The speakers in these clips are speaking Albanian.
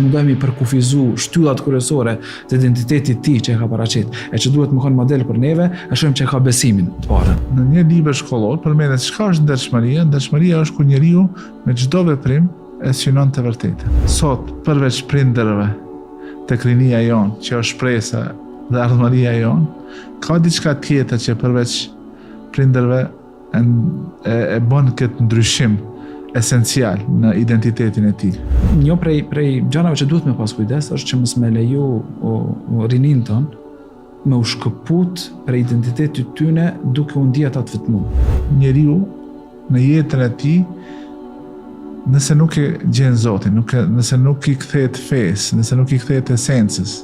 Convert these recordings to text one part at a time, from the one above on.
mundohemi përkufizu shtyllat kryesore të identitetit ti që e ka paraqit, e që duhet më konë model për neve, e shohim që e ka besimin të parë. Në një libër shkollor përmendet çka është ndershmëria. Ndershmëria është kur njeriu me çdo veprim e synon të vërtetë. Sot, përveç prindërve, tek rinia jon, që është shpresa dhe ardhmëria jon, ka diçka tjetër që përveç prindërve e bën këtë ndryshim esencial në identitetin e tij. Një prej gjanave që duhet me pas kujdes është që mos me leju rinin ton me u shkëput për identitetit tyne duke u ndjet atë vetëm. Njeriu në jetën e tij, nëse nuk e gjen Zotin, nëse nuk i kthehet fesë, nëse nuk i kthehet esencës,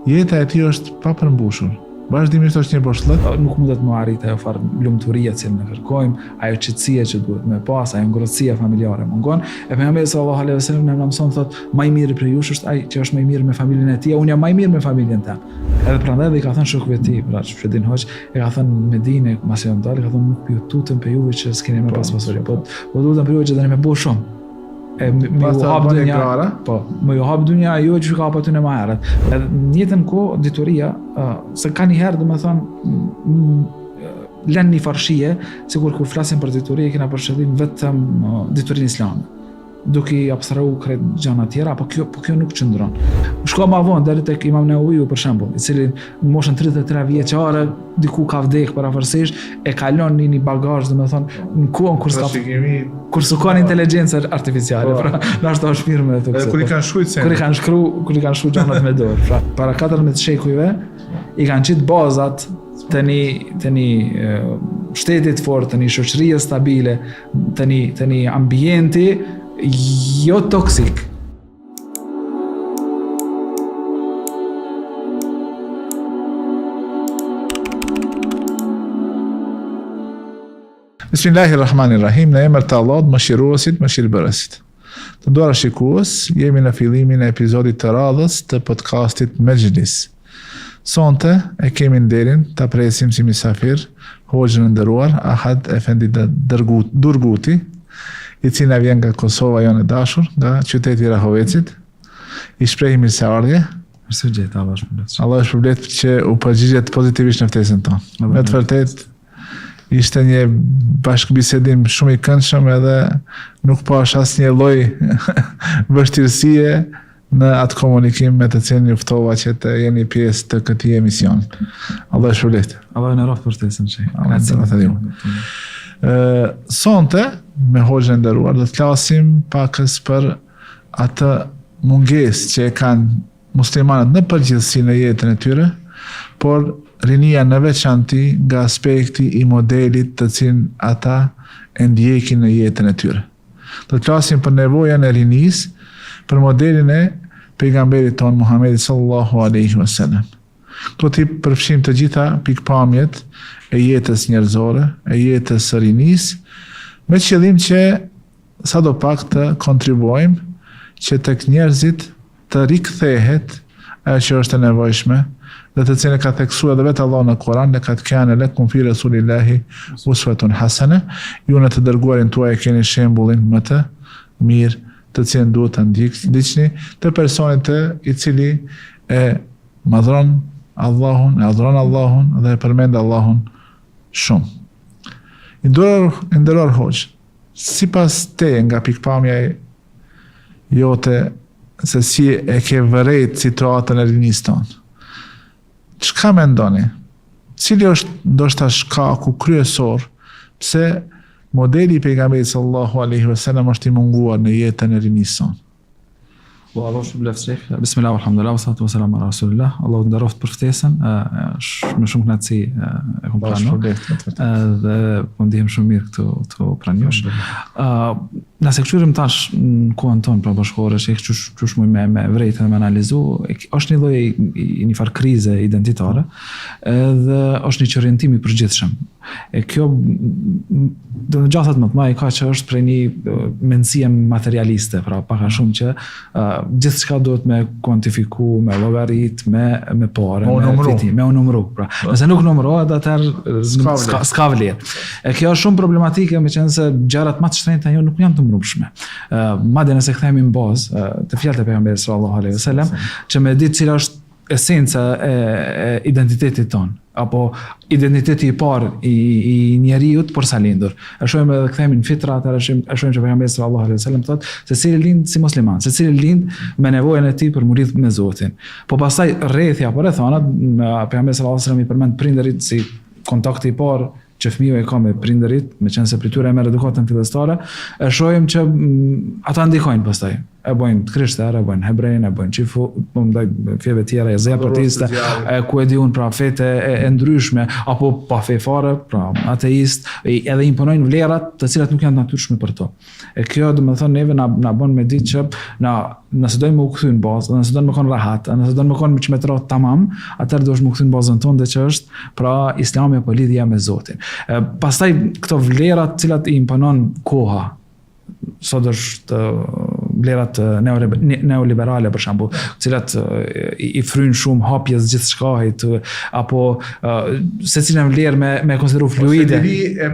jeta e tij është pa përmbushur. Vazhdimisht është një boshllëk. Nuk mundet më arrit ajo farë lumturia që ne kërkojmë, ajo qetësia që duhet me pas, ajo ngrohtësia familjare mungon. E pejgamberi sallallahu alejhi wasallam na mëson thotë, më i miri për ju është ai që është më i mirë me familjen e tij, unë jam më i mirë me familjen time. Edhe prandaj i ka thënë shokëve të tij, pra Shfedin Hoxh, e ka thënë në Medinë, pas janë dalë, ka thënë nuk ju tutëm për juve që s'keni më pas pasuri, po lutem për juve që tani më bëu shumë. Më ju hap dynja, më ju hap dynja ju që ka hap aty në më herët. Edhe në jetën kohë dituria, se ka një herë domethënë lën një farshie, sikur kur flasim për dituri kena për qëllim vetëm diturinë islame, duke i abstrahu krejt gjëra të tjera, po kjo nuk qëndron. Shko më vonë deri tek Imam Nevaviu për shembull, i cili në moshën 33 vjeçare diku ka vdek parafarsisht, e kalon një bagazh, domethënë në kohën kur s'ka inteligjencë artificiale, pra na është shpirë me ato. Kur i kanë shkruajtur kur i kanë shkruar gjanat me dorë, pra para 14 shekujve i kanë qitë bazat të një shtetit fort, të një shoqërie stabile, të një ambienti jo toksik. Bismillahirrahmanirrahim, në emër të Allahut, mëshiruesit, mëshirëbërësit. Të nderuar shikues, jemi në fillimin e episodit të radhës të podcastit Mejlis. Sonte e kemi nderin ta presim si misafir Hoxhën e nderuar Ahad Efendi Durguti, i cili vjen nga Kosova jonë e dashur, nga qyteti i Rahovecit. I shprehim mirëseardhje. Mirësegjet, Allah shpërblet. Allah shpërblet që u përgjigjet pozitivisht në ftesën tonë. Me të vërtetë ishte një bashkëbisedim shumë i këndshëm, edhe nuk pash asnjë lloj vështirësie në atë komunikim me të cilin ju ftova që të jeni pjesë të këtij emisioni. Allah shpërblet. Allah në rroft për ftesën që. Sonte me Hoxhën e nderuar do të flasim pakës për atë mungesë që e kanë muslimanët në përgjithësi në jetën e tyre, por rinia në veçanti nga aspekti i modelit të cilin ata e ndjekin në jetën e tyre. Do të flasim për nevojën e rinisë, për modelin e pejgamberit ton Muhamedit sallallahu alaihi wasallam. Do t'i përfshim të gjitha pikpamjet e jetës njerëzore, e jetës së rinisë, me qëllim që sadopak të kontribuojmë që tek njerëzit të rikthehet ajo që është e nevojshme, dhe të cilën ka theksuar edhe vetë Allah në Kur'an, laqad kana lakum fi rasulillahi uswatun hasana, ju në të dërguarin tuaj keni shembullin më të mirë, të cilën duhet ta ndiqni, të personit i cili e madhron Allahun, e adhuron Allahun dhe e përmend Allahun shumë. I nderuar Hoxh, sipas teje nga pikpamja jote se si e ke vërejt situatën e rinisë tonë, çka mendoni? Cili është ndoshta shkaku kryesor pse modeli i pejgamberit sallallahu alaihi wasallam është i munguar në jetën e rinisë sonë? Allah shpërblet shef. Bismillah, alhamdulillah, wassalatu wassalamu ala rasulillah. Allahu nderoft për ftesën, me shumë kënaqësi e kom pranuar. Dhe po ndihem shumë mirë këtu pranë jush. Nëse këshirim tash në kohën tonë pra bashkëkohore që qysh me vrejtë dhe me analizu, është një lloj një farë krize identitare, dhe është një qërientim i përgjithshëm. E kjo do të gjathat më të madhe ka që është prej një mendësie materialiste, pra pak a shumë që gjithçka duhet me kuantifiku, me llogarit, me parë, me fitim, me u numëru. Pra, nëse nuk numërohet, atëherë s'ka vlerë. E kjo është shumë problematike, meqenëse se gjërat më të shtrenjta jo nuk janë të mbrëmshme. Madje nëse kthehemi në bazë të fjalët e pejgamberit sallallahu alaihi wasallam, që me ditë cila është esenca e identitetit ton, apo identiteti i parë i njeriut për sa lindur. E shohim edhe kthehemi në fitra, atëherë e shohim që pejgamberi sallallahu alaihi wasallam thotë se secili lind si musliman, secili lind me nevojën e tij për murid me Zotin. Po pastaj rrethja apo rrethonat, pejgamberi sallallahu alaihi wasallam i përmend prindërit si kontakti i parë që fëmiu e ka me prindërit, meqense prej tyre e merr edukatën fillestare, e shohim që ata ndikojnë pastaj. E bojnë krishterë, e bojnë hebrejnë, e bojnë qifu, fjeve tjera, e zeapatiste, ku e di unë, pra fete e ndryshme, apo pa fe fare, pra ateist, edhe imponojnë vlerat të cilat nuk janë natyrshme për to. E kjo do të thonë neve na bën me ditë që nëse dojmë u kthy në bazë, nëse dojmë të konë rahat, nëse dojmë të konë me qmetrat tamam, atëherë do të më kthy në bazën tonë dhe që është pra Islami apo lidhja me Zotin. Pastaj këto vlerat cilat i imponon koha, sot është vlerat neoliberale për shembull, cilat i fryn shumë hapjes gjithçkahit, apo secila vlerë me konsideru fluide. E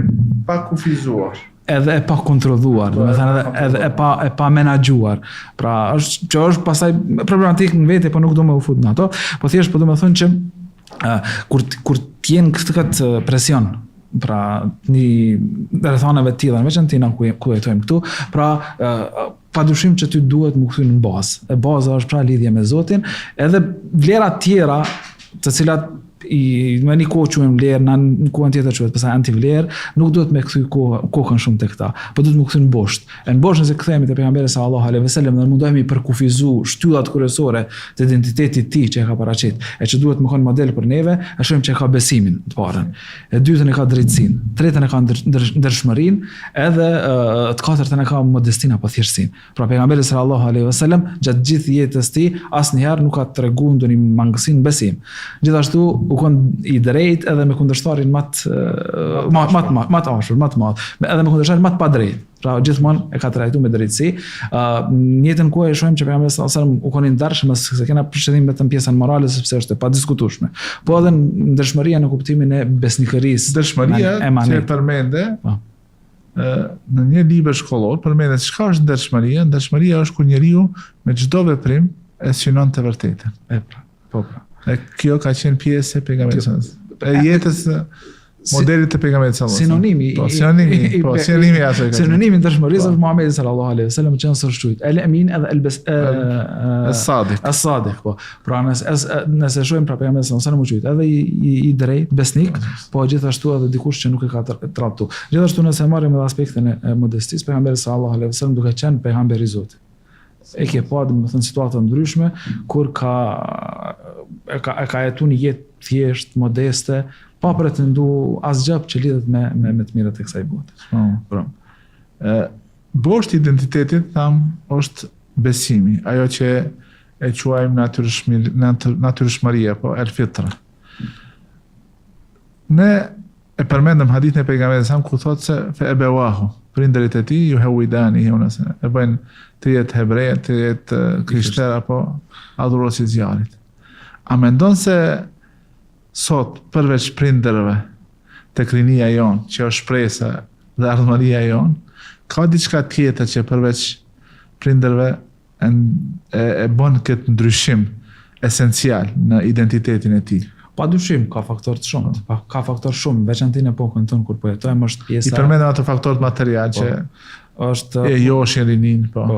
pa kufizuar. Edhe e pa kontrolluar, do të thënë edhe e pa menaxhuar. Pra është pastaj problematik në vete, po nuk do më u fut në ato, po thjesht po do të thonë që kur t'jen këtë presion, pra një rrethanave të tilla, veçantë na ku jetojmë këtu, pra padyshim që ty duhet më kthy në bazë. E baza është pra lidhja me Zotin, edhe vlera tjera të cilat me një kohë quajmë vlerë, në kohën tjetër quhet pastaj antivlerë, nuk duhet me kthy kohën shumë tek ta, po duhet më kthy në boshtë. Në boshtë nëse kthehemi te pejgamberi sallallahu alaihi wasallam, ne mundohemi për kufizu shtyllat kryesore të identitetit të tij që e ka paraqit, e që duhet më kon model për neve, e shohim që e ka besimin të parën. E dytën e ka drejtësinë, tretën e ka ndershmërinë, edhe të katërtën e ka modestinë apo thjeshtësinë. Pra pejgamberi sallallahu alaihi wasallam gjatë gjithë jetës tij asnjëherë nuk ka treguar ndonjë mangësi në besim. Gjithashtu u kon i drejt edhe me kundërshtarin më të ashur, më të madh, edhe me kundërshtarin më të padrejt. Pra gjithmonë e ka trajtuar me drejtësi. Në jetën ku e shohim që pejgamberi sallallahu alajhi wasallam u kon i ndarshëm, se kena përshëndim vetëm pjesën morale sepse është e padiskutueshme. Po edhe ndershmëria në kuptimin e besnikërisë. Ndershmëria që përmende në një libër shkollor, përmendet çka është ndershmëria. Ndershmëria është kur njeriu me çdo veprim e synon të vërtetën. Po. E kjo ka qenë pjesë e pejgamberit. E jetës modelit të pejgamberit sallallahu alaihi wasallam. Sinonimi ndershmërisë është Muhamedi sallallahu alaihi wasallam, që është shujt el-amin edhe as-sadiq. Po. Pra nëse shohim pra pejgamberin sallallahu alaihi wasallam edhe i drejt, besnik, po gjithashtu edhe dikush që nuk e ka trajtuar. Gjithashtu nëse marrim edhe aspektin e modestisë, pejgamberi sallallahu alaihi wasallam duke qenë pejgamberi i Zotit. E ke pa, do të thënë, situata ndryshme kur e ka jetu një jetë thjesht, modeste, pa pretendu asgjë që lidhet me të mirët e kësaj bote. Boshti identitetit është besimi, ajo që e quajmë natyrshmëria, po el-fitra. Ne e përmendëm hadithin e pejgamberit sa ku thotë se fe ebewahu, prindërit e tij ju hewidani, e bëjnë të jetë hebrej, të jetë krishter apo adhurues i zjarit. A mendon se sot përveç prindërve tek rinia jon, që është shpresa dhe ardhmëria jon, ka diçka tjetër që përveç prindërve e bën këtë ndryshim esencial në identitetin e tij? Padyshim ka faktor të shumt, ka faktor shumë, veçantë në epokën tonë kur po jetojmë është pjesa. I përmendëm ato faktorët material që është e joshin rinin, po.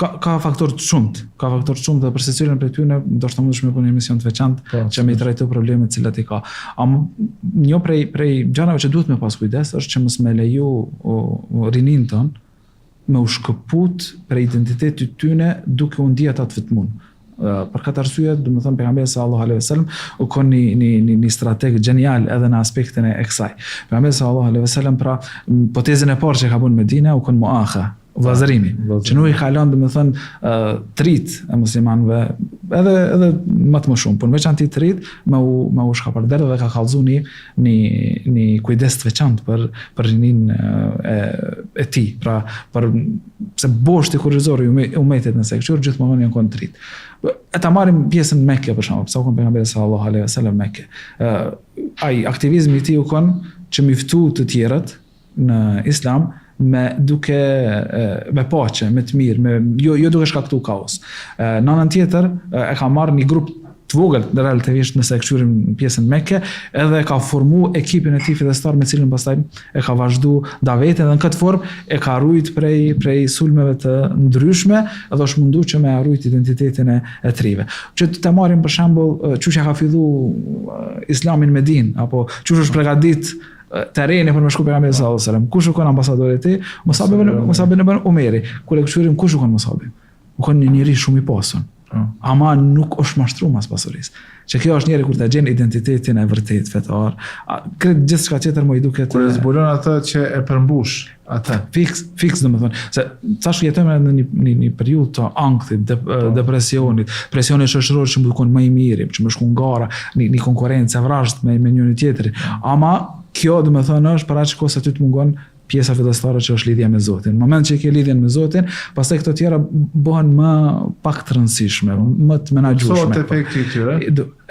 Ka faktor të shumt, dhe për secilin prej tyre ndoshta mundesh me bënë një emision të veçantë që me i trajtoj problemet të cilat i ka. Një prej gjërave që duhet me pas kujdes është që mos me leju rinin ton me u shkëput për identitetit tyne duke u ndihet atë vetmun. Për këtë arsye, do të them pejgamberi sallallahu alaihi wasallam u kon një strateg genial edhe në aspektin e kësaj. Pejgamberi sallallahu alaihi wasallam pra hipotezën e parë që ka bën Medina u kon muakha, vllazërimi, që nuk i ka lënë, do të them, trit e muslimanëve edhe më shumë, por në veçantë të rit me u shkapardher dhe ka kallëzu një kujdes të veçantë për rinin e tij. Pra për se boshti kurrizor i umetit nëse këtyr gjithmonë janë konë të rit. E ta marrim pjesën Mekke për shembull, sa u kon pejgamberi sallallahu alaihi wasallam Mekke. Ai aktivizmi i tij u kon që mi ftu të tjerët në Islam me paqe, me të mirë, jo duke shkaktu kaos. Në anën tjetër e ka marrë një grup të vogël relativisht nëse e këshyrim pjesën Mekke, edhe ka formu ekipin e tij fillestar me cilin pastaj e ka vazhdu davetin dhe në këtë formë e ka rujt prej sulmeve të ndryshme edhe është mundu që me arrujt identitetin e trive. Që të marrim për shembull çuçi ka fillu Islamin në Medinë apo çuçi është përgatit terreni për me shku pejgamberi sallallahu alaihi wasallam. Kush u kon ambasadori i tij? Musab ibn Umeri. Kur e këshyrim kush u kon Musabi? U kon një njeri shumë i pasur. Ama nuk është mashtru mas pasurisë. Që kjo është njeri kur të gjenë identitetin e vërtet fetar. Kretë gjithë shka tjetër më i duket... Kur e zbulon atë që e përmbush atë. Fix dhe më thonë. Se tash jetojmë në një periudhë të ankthit, depresionit, presionit shoqëror që më dukon më i miri, që më shkon gara, një konkurencë e vrasht me njëri tjetri. Ama kjo dhe më thonë është para që kohë se ty të mungon pjesa fillestare që është lidhja me Zotin. Në moment që ke lidhjen me Zotin, pastaj këto tjera bëhen më pak të rëndësishme, më të menaxhueshme. Sot efekti i tyre.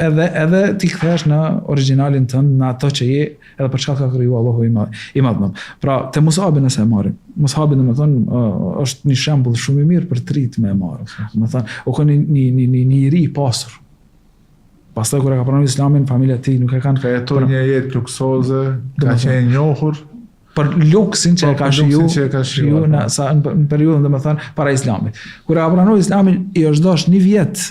Edhe ti kthehesh në origjinalin tënd, në ato që je, edhe për çka ka kriju Allahu i madh. Pra, te Musabi nëse e marrim. Musabi domethënë është një shembull shumë i mirë për të rit me e marrë. Domethënë, u ka një njeri i pasur. Pastaj kur e ka pranuar Islamin, familja e tij nuk e kanë ka jetuar një jetë luksoze, ka qenë njohur për luksin që e ka shiju në periudhën domethënë para Islamit. Kur e ka pranuar Islamin, i është dash një vjet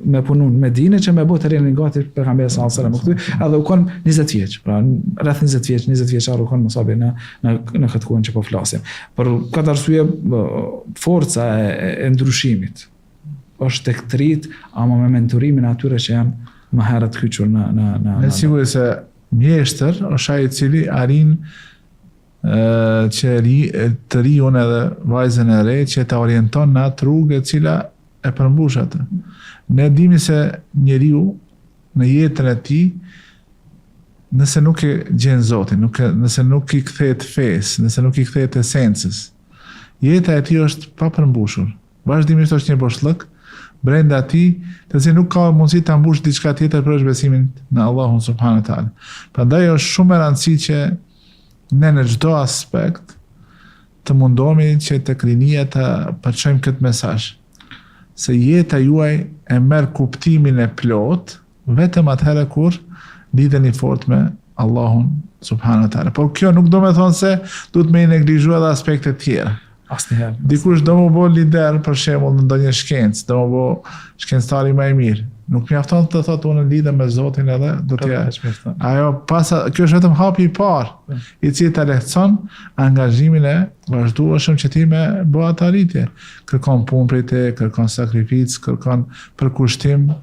me punu në Medinë që me botë terrenin gati pejgamberi sallallahu alajhi wasallam, edhe u kon 20 vjeç, pra rreth 20 vjeçar u kon Musabi në këtë kohë që po flasim. Për këtë arsye forca e ndryshimit është tek të rit, ama me menturimin e atyre që janë më herët hyqur në sigurisht se mjeshtër është ai i cili arrin që të riun edhe vajzën e re që të orienton në atë rrugë e cila e përmbush atë. Ne dimi se njeriu në jetën e tij nëse nuk e gjen Zotin, nëse nuk i kthehet fesë, nëse nuk i kthehet esencës, jeta e tij është pa përmbushur. Vazhdimisht është një boshllëk brenda tij, të cilin nuk ka mundësi ta mbush diçka tjetër përveç besimit në Allahun subhanahu wa taala. Prandaj është shumë e rëndësishme që ne në çdo aspekt të mundohemi që tek rinia të përçojmë këtë mesazh. Se jeta juaj e merr kuptimin e plot vetëm atëherë kur lidheni fort me Allahun subhanahu wa taala. Por kjo nuk do të thonë se duhet me neglizhuar edhe aspektet tjera. Asnjëherë. Dikush do më bo lider për shembull në ndonjë shkencë, do më bo shkencëtari më i mirë. Nuk mjafton të thotë unë lidhem me Zotin edhe do të ajo kjo është vetëm hapi i parë i cili ta lehtëson angazhimin e vazhdueshëm që ti me bë atë arritje. Kërkon punë prej te, kërkon sakrificë, kërkon përkushtim.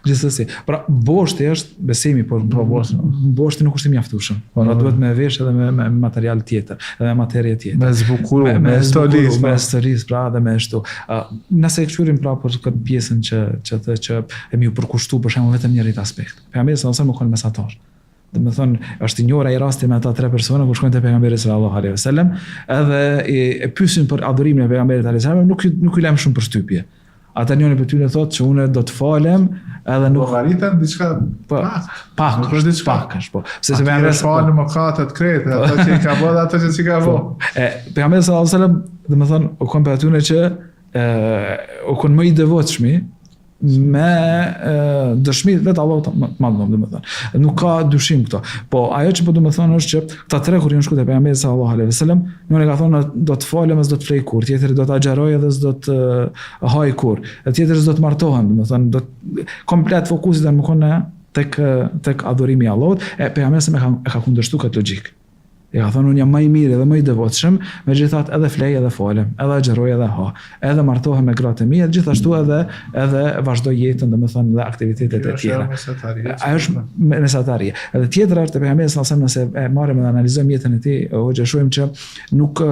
Gjithsesi, pra boshti është besimi, por boshti nuk është i mjaftueshëm. Pra duhet me vesh edhe me material tjetër, edhe me materie tjetër. Me zbukuru, me historisë, pra dhe me ashtu. Nëse e këshyrim pra për këtë pjesën që e mi u përkushtu për shembull vetëm një aspekt. Pejgamberi sallallahu alajhi wasallam ka mesatar. Do të thonë është i njohur ai rasti me ata 3 persona kur shkojnë te pejgamberi sallallahu alajhi wasallam, edhe e pyesin për adhurimin e pejgamberit alajhi wasallam, nuk i lëm shumë përshtypje. Ata njëri për ty në thotë që une do të falem edhe nuk... Po garitën diçka pak është, po. Se me e falem më katët krete, ato që i ka bo dhe ato që si ka bo. Pejgamberi sallallahu alajhi wasallam, dhe më thonë, u kon për atyune që u kon më i devotshmi me dëshmi vetë Allahu të madhëm, dhe më thënë. Nuk ka dyshim këto. Po, ajo që po dhe më thënë është që këta 3 kur janë shku te pejgamberi sallallahu alaihi wasallam, njëri ka thonë do të falem, do të flej kur, tjetëri do të agjeroj edhe s'do të haj kur, tjetëri s'do të martohem, dhe më thënë, komplet fokusit dhe më kone tek adhurimi i Allahut, pejgamberi e ka kundërshtu këtë logjik. E ka thonë unë jam më i mirë edhe më i devotshëm, megjithatë edhe flej edhe falem, edhe agjeroj edhe ha, edhe martohem me gratë e mia, gjithashtu edhe vazhdoj jetën, domethënë dhe aktivitetet e tjera. Ajo është mesatarie. Edhe tjetra është pejgamberi sallallahu alajhi wasallam, nëse e marrim dhe analizojmë jetën e tij, hoxha shohim që nuk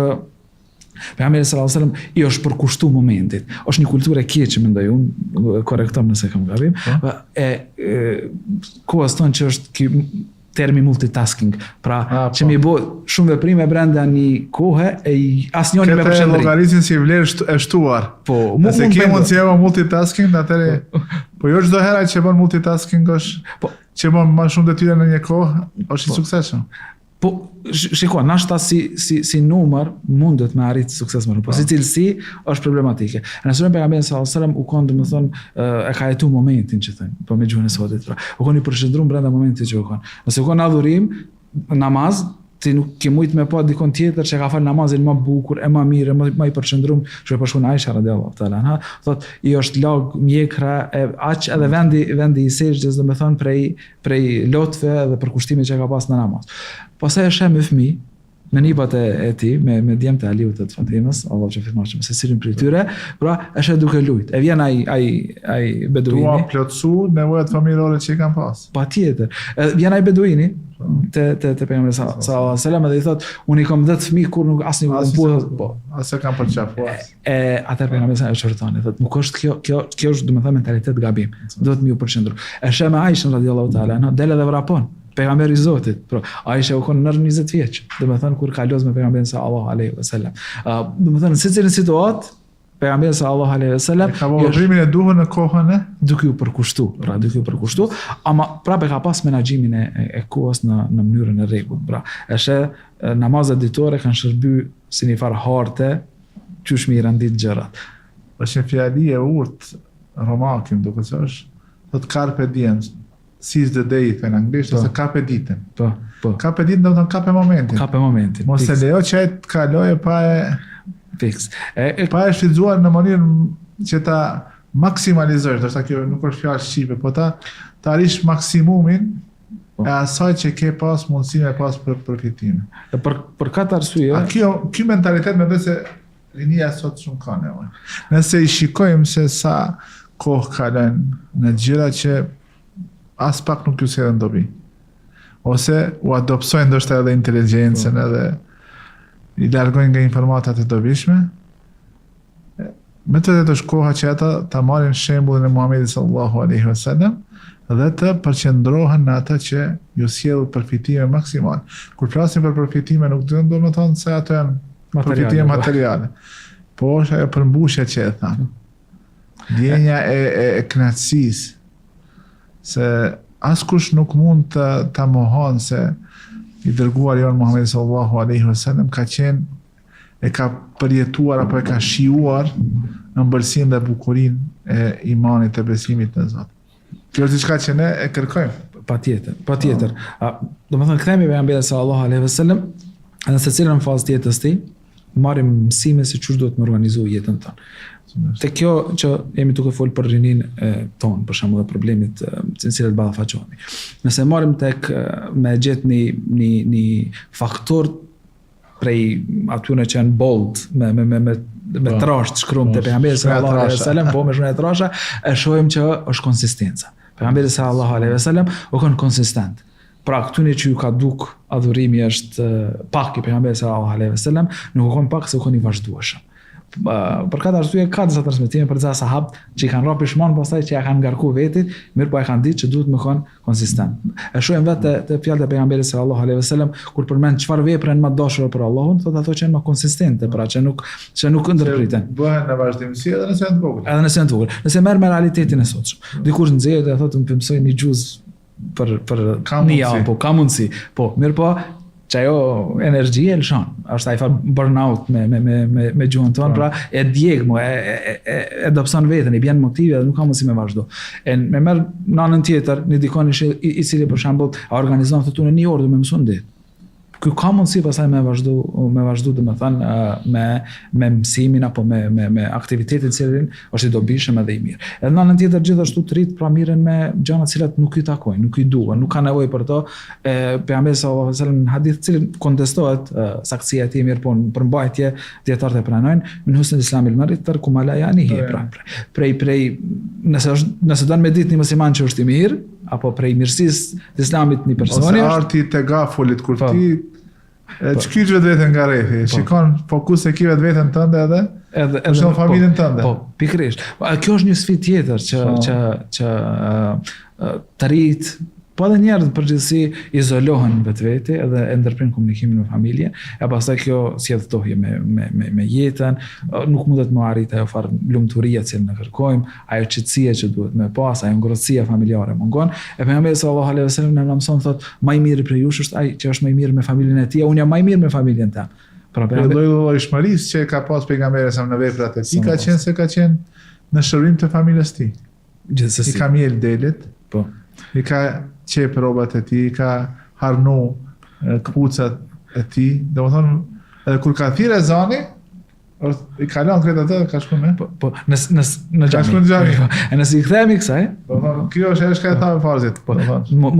Pejgamberi sallallahu alajhi wasallam i është përkushtu momentit. Është një kulturë e keqe mendoj unë, korrektom nëse kam gabim. Kohës tonë që është ky termi multitasking, pra që mi bo shumë veprime brenda një kohë e asnjëri me përshëndrim. Këtë llogaritën si vlerë e shtuar. Po, nëse ke mund të bëj multitasking, atëre po jo çdo herë që bën multitasking është që bën më shumë detyra në një kohë, është i suksesshëm. Po, shiko, nashta si numër mundet me arrit sukses më shumë, po si cilësi është problematike. Nëse pejgamberi sallallahu alajhi wasallam u kon domethënë e ka jetu momentin që thënë, po me gjuhën e sotit pra. U kon i përshëndruar brenda momentit që u kon. Nëse u kon adhurim, namaz, ti nuk ke mujt me pa dikon tjetër që ka fal namazin më bukur, e më mirë, më i përshëndruar, që po shkon Aisha radhiyallahu ta'ala anha, thotë i është lag mjekra e aq edhe vendi i sejdës domethënë prej lotve dhe përkushtimit që ka pas në namaz. Pastaj është me fëmijë, me nipat e ti, me djemtë e Aliut të Fatimës, Allah që fitmashëm, se cilin për tyre, pra është duke lujt. E vjen ai beduini. Dua plotësu nevojat familjare që i kanë pas. Patjetër. Vjen ai beduini te pejgamberi sallallahu alajhi wasallam dhe i thotë, unë i kam 10 fëmijë kur nuk asnjë nuk puhet, po. Ase kanë për çafu. Atë pejgamberi sallallahu alajhi wasallam thotë, nuk është kjo është domethënë mentalitet gabim. Duhet më u përqendru. Është me Aishën radhiyallahu ta'ala, del edhe vrapon. Pejgamberi i Zotit, pra Aisha u kon 20 vjeç, domethënë kur ka lozë me pejgamberin sallallahu alaihi wasallam. Domethënë në secilin situatë pejgamberi sallallahu alaihi wasallam ka veprimin e duhur në kohën e duke u përkushtu, ama prapë ka pas menaxhimin e kohës në mënyrën e rregullt. Pra, është namazet ditore kanë shërby si një farë harte qysh mi randit gjërat. Është një fjali e urtë romakim duke thësh, thotë carpe diem. Seize the day në anglisht, ose kape ditën. Po. Kape ditën do të thonë kape momentin. Kape momentin. Mos e lejo që ai të kalojë pa fix. Pa e shfrytzuar në mënyrë që ta maksimalizosh, do të thotë kjo nuk është fjalë shqipe, po ta arrish maksimumin e asaj që ke pas mundësinë e pas për përfitime. Për këtë arsye, ky mentalitet mendoj se rinia sot shumë ka nevojë. Nëse i shikojmë se sa kohë kalon në gjëra që as pak nuk ju sjellën dobi. Ose u adopsojnë ndoshta edhe inteligjencën edhe i largojnë nga informatat e dobishme. Me të vërtetë është koha që ata ta marrin shembullin e Muhamedit sallallahu alaihi wasallam dhe të përqendrohen në ata që ju sjell përfitime maksimale. Kur flasim për përfitime nuk do të thonë se ato janë përfitime materiale. Po është ajo përmbushja që e thamë. Ndjenja e kënaqësisë. Se askush nuk mund të mohon se i dërguar jonë Muhamedi sallallahu alaihi wasallam ka qenë e ka përjetuar apo e ka shijuar ëmbëlsinë dhe bukurinë e imanit të besimit në Zot. Kjo është diçka që ne e kërkojmë. Patjetër. Domethënë kthehemi pejgamberit sallallahu alaihi wasallam në secilën fazë të jetës tij, marrim mësime se çu duhet të organizojë jetën tonë. Te kjo që jemi duke folë për rinin tonë, për shembull dhe problemit në cilët ballafaqohemi. Nëse marrim tek me gjetë një faktor prej atyre që janë bold, me trasht shkruam te pejgamberi sallallahu alaihi wasallam, po me shumë trasha, e shohim që është konsistenca. Pejgamberi sallallahu alaihi wasallam u kon konsistent. Pra këtyne që ju ka duk adhurimi është pak i pejgamberit sallallahu alaihi wasallam, nuk u kon pak se u kon i vazhdueshëm. Për këtë arsye ka disa transmetime për disa sahabë që i kanë rrapë pishman pastaj që ja kanë ngarku vetit, mirë po e kanë ditë që duhet më kon konsistent. E shohim vetë te fjalët e pejgamberit sallallahu alaihi wasallam kur përmend çfarë veprën më dashur për Allahun, thotë ato që janë më konsistente, pra që nuk ndërpriten. Bëhen në vazhdimsi edhe nëse janë të vogël. Edhe nëse janë të vogël. Nëse merr me realitetin e sotshëm. Dikush nxjerrë dhe thotë më mësoj një gjuz për një javë, po ka mundsi. Po, mirë po që ajo energji e lëshon, është ai farë burnout me gjuhën tonë, pra e djegmo, e dobson veten, i bjen motive dhe nuk ka mundësi me vazhdo. Me merr në anën tjetër, një dikon i cili për shembull organizon thotë në një orë do më mëson ditë. Ky ka mundësi pastaj me vazhdu domethënë me mësimin apo me aktivitetin cilin është i dobishëm edhe i mirë. Edhe në anën tjetër gjithashtu të rrit pra mirën me gjëra të cilat nuk i takojnë, nuk i duan, nuk ka nevojë për to. Pejgamberi sallallahu alajhi wasallam në hadith cilin kontestohet saktësia e tij mirë po për mbajtje dietarët e pranojnë min husnul islamil mar'i tarku ma la ya'nihi. Prej nëse don me ditë një musliman që është i mirë apo prej mirësisë të islamit një personi ose arti të gafulit kur ti Çkyç vetveten nga rrethi, shikon fokus e ki vetveten tënde edhe në familjen tënde. Po, pikërisht. Kjo është një sfidë tjetër që të rit, po edhe njerëzit përgjithësi izolohen vetvete edhe e ndërprin komunikimin me familje, e pastaj kjo sjell ftohje me jetën, nuk mundet më arrit ajo farë lumturia që ne kërkojmë, ajo qetësia që duhet me pas, ajo ngrohtësia familjare mungon. E pejgamberi sallallahu alejhi wasallam na mëson thotë, më i miri për ju është ai që është më i miri me familjen e tij, unë jam më i miri me familjen tim. Pra lloj-llojshmërisë që ka pas pejgamberi sa në veprat e tij ka qenë në shërbim të familjes tij. Gjithsesi. I ka mjel delit. Po. I ka qep rrobat e tij, ka harnu këpucat e tij. Domethënë, edhe kur ka thirrë ezani, i ka lënë kretë atë, ka shkuar me. Po, në xhami. Nëse i kthehemi kësaj, kjo është ajo që e tha farzit. Po,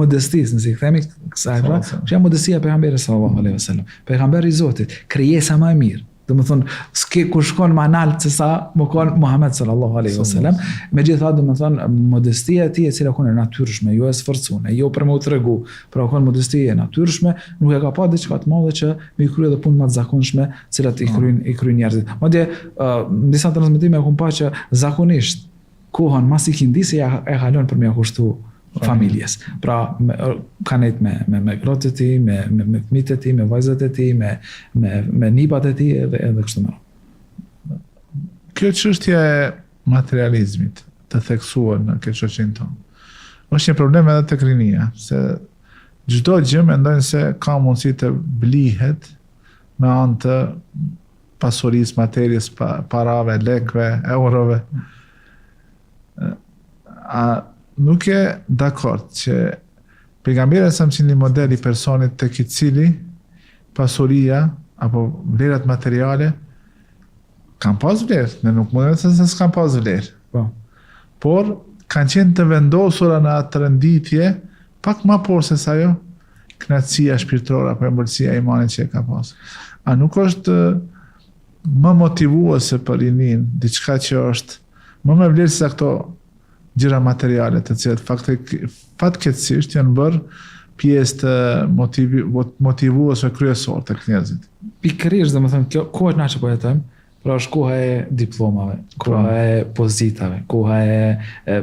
modestisë, nëse i kthehemi kësaj, pra, që modestia e pejgamberit sallallahu alejhi wasallam. Pejgamberi i Zotit, krijesa më e mirë. Domethënë, s'ke ku shkon më analt se sa më kon Muhammed sallallahu alaihi wasallam. Megjithatë, domethënë, modestia e tij e cila kon e natyrshme, jo e sforcuar, jo për më u tregu, pra kon modestia e natyrshme, nuk e ka pa diçka të madhe që me krye edhe punë më të zakonshme, të cilat i kryejnë njerëzit. Madje në disa transmetime kam pa që zakonisht kohën mas ikindisi e kalon për me kushtu familjes. Pra kanë me gratë e tij, me fëmijët e tij, me vajzat e tij, me nipat e tij edhe kështu me radhë. Kjo çështje e materializmit të theksuar në këtë shoqërinë tonë është një problem edhe tek rinia, se çdo gjë mendojnë se ka mundësi të blihet me anë të pasurisë, materjes, parave, lekëve, eurove. Nuk e dakord që pejgamberi sa mësin një model i personit tek i cili pasuria apo vlerat materiale kanë pas vlerë, ne nuk mundem se s'kan pas vlerë. Po. Por kanë qenë të vendosura në atë renditje pak më por se sa ajo kënaqësia shpirtërore apo ëmbëlsia e imanit që e ka pas. A nuk është më motivuese për rinin diçka që është më me vlerë se këto gjëra materiale të cilat fatkeqësisht janë bërë pjesë të motivuese kryesore të njerëzit. Pikërisht, domethënë, kjo koha na që po jetojmë, pra është koha e diplomave, koha e pozitave, koha e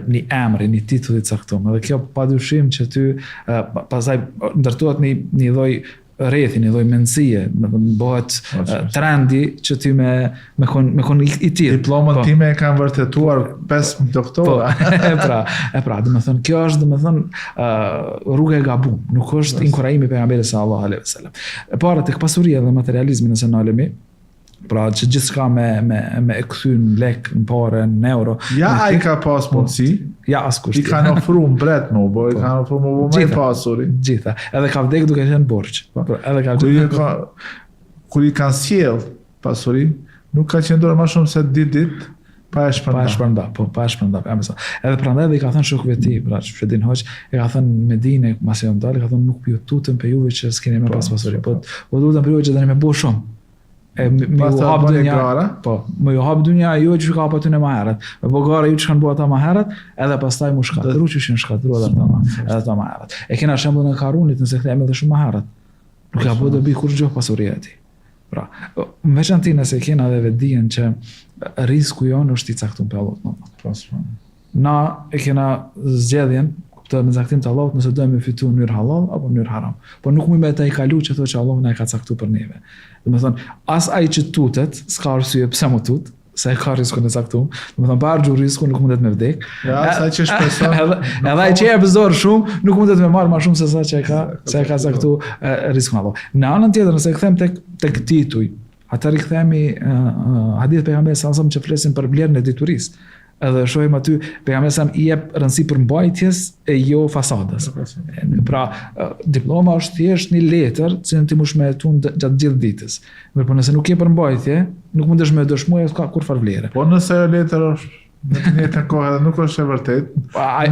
një emri, një titulli të caktuar. Dhe kjo padyshim që ty pastaj ndërtohet një lloj rrethi, një lloj mendësie, bëhet trendi që ty me kon i tillë. Diplomën time e kanë vërtetuar 5 doktora. Pra, domethënë kjo është domethënë rruga e gabuar, nuk është inkurajimi i pejgamberit sallallahu alaihi wasallam. E para tek pasuria dhe materializmi nëse nalemi, pra që gjithçka me e kthyn lek, në parë, në euro. Ja ai ka pas mundësi. Ja askush. I kanë ofruar mbret më, i kanë ofruar më pasuri. Gjitha. Edhe ka vdekur duke qenë borxh. Edhe ka kur i kanë sjell pasuri, nuk ka qenë më shumë se ditë pa e shpërnda. Edhe prandaj dhe i ka thënë shokëve të tij, pra Shedin Hoxh, i ka thënë Medinë, masi jam dalë, ka thënë nuk ju tutëm për juve që s'keni më pas pasuri, po lutem për juve që tani më bëj shumë. Më ju hap dynja, më ju hap dynja ju që ka aty në maherët. Po gara ju që kanë bërë ata maherët, edhe pastaj më shkatërru që ishin shkatërruar ata maherët. E kena shembullin e Karunit, nëse kthehemi edhe shumë maherët. Nuk ka bërë dobi kur gjë pasuria e tij. Pra, më veçantë nëse kena edhe vetdijen që risku jon është i caktuar për Allahut. Na e kena zgjedhjen të me caktim të Allahut nëse dojmë fitu në mënyrë halal apo në mënyrë haram. Po nuk mund me ta i kalu që thotë që Allahu na e ka caktuar për neve. Domethënë, as ai që tutet, s'ka arsye pse më tut, se ka riskun e caktuar. Domethënë, pa harxhu riskun nuk mundet me vdek. Ja, sa që shpreson. Edhe ai që e bezor shumë, nuk mundet me marr më shumë se sa që e ka caktuar riskun Allah. Në anën tjetër, nëse kthem tek tituj, atëri kthehemi hadith pejgamberit sallallahu alajhi wasallam që flesin për vlerën e diturisë. Edhe shohim aty pejgamberi sa i jep rëndësi për mbajtjes e jo fasadës. Pra, diploma është thjesht një letër që ti mund të hetun gjatë gjithë ditës. Mirë, po nëse nuk je për mbajtje, nuk mundesh me dëshmuar ka kur fare vlerë. Po nëse ajo letër është në të njëjtën kohë edhe nuk është e vërtet.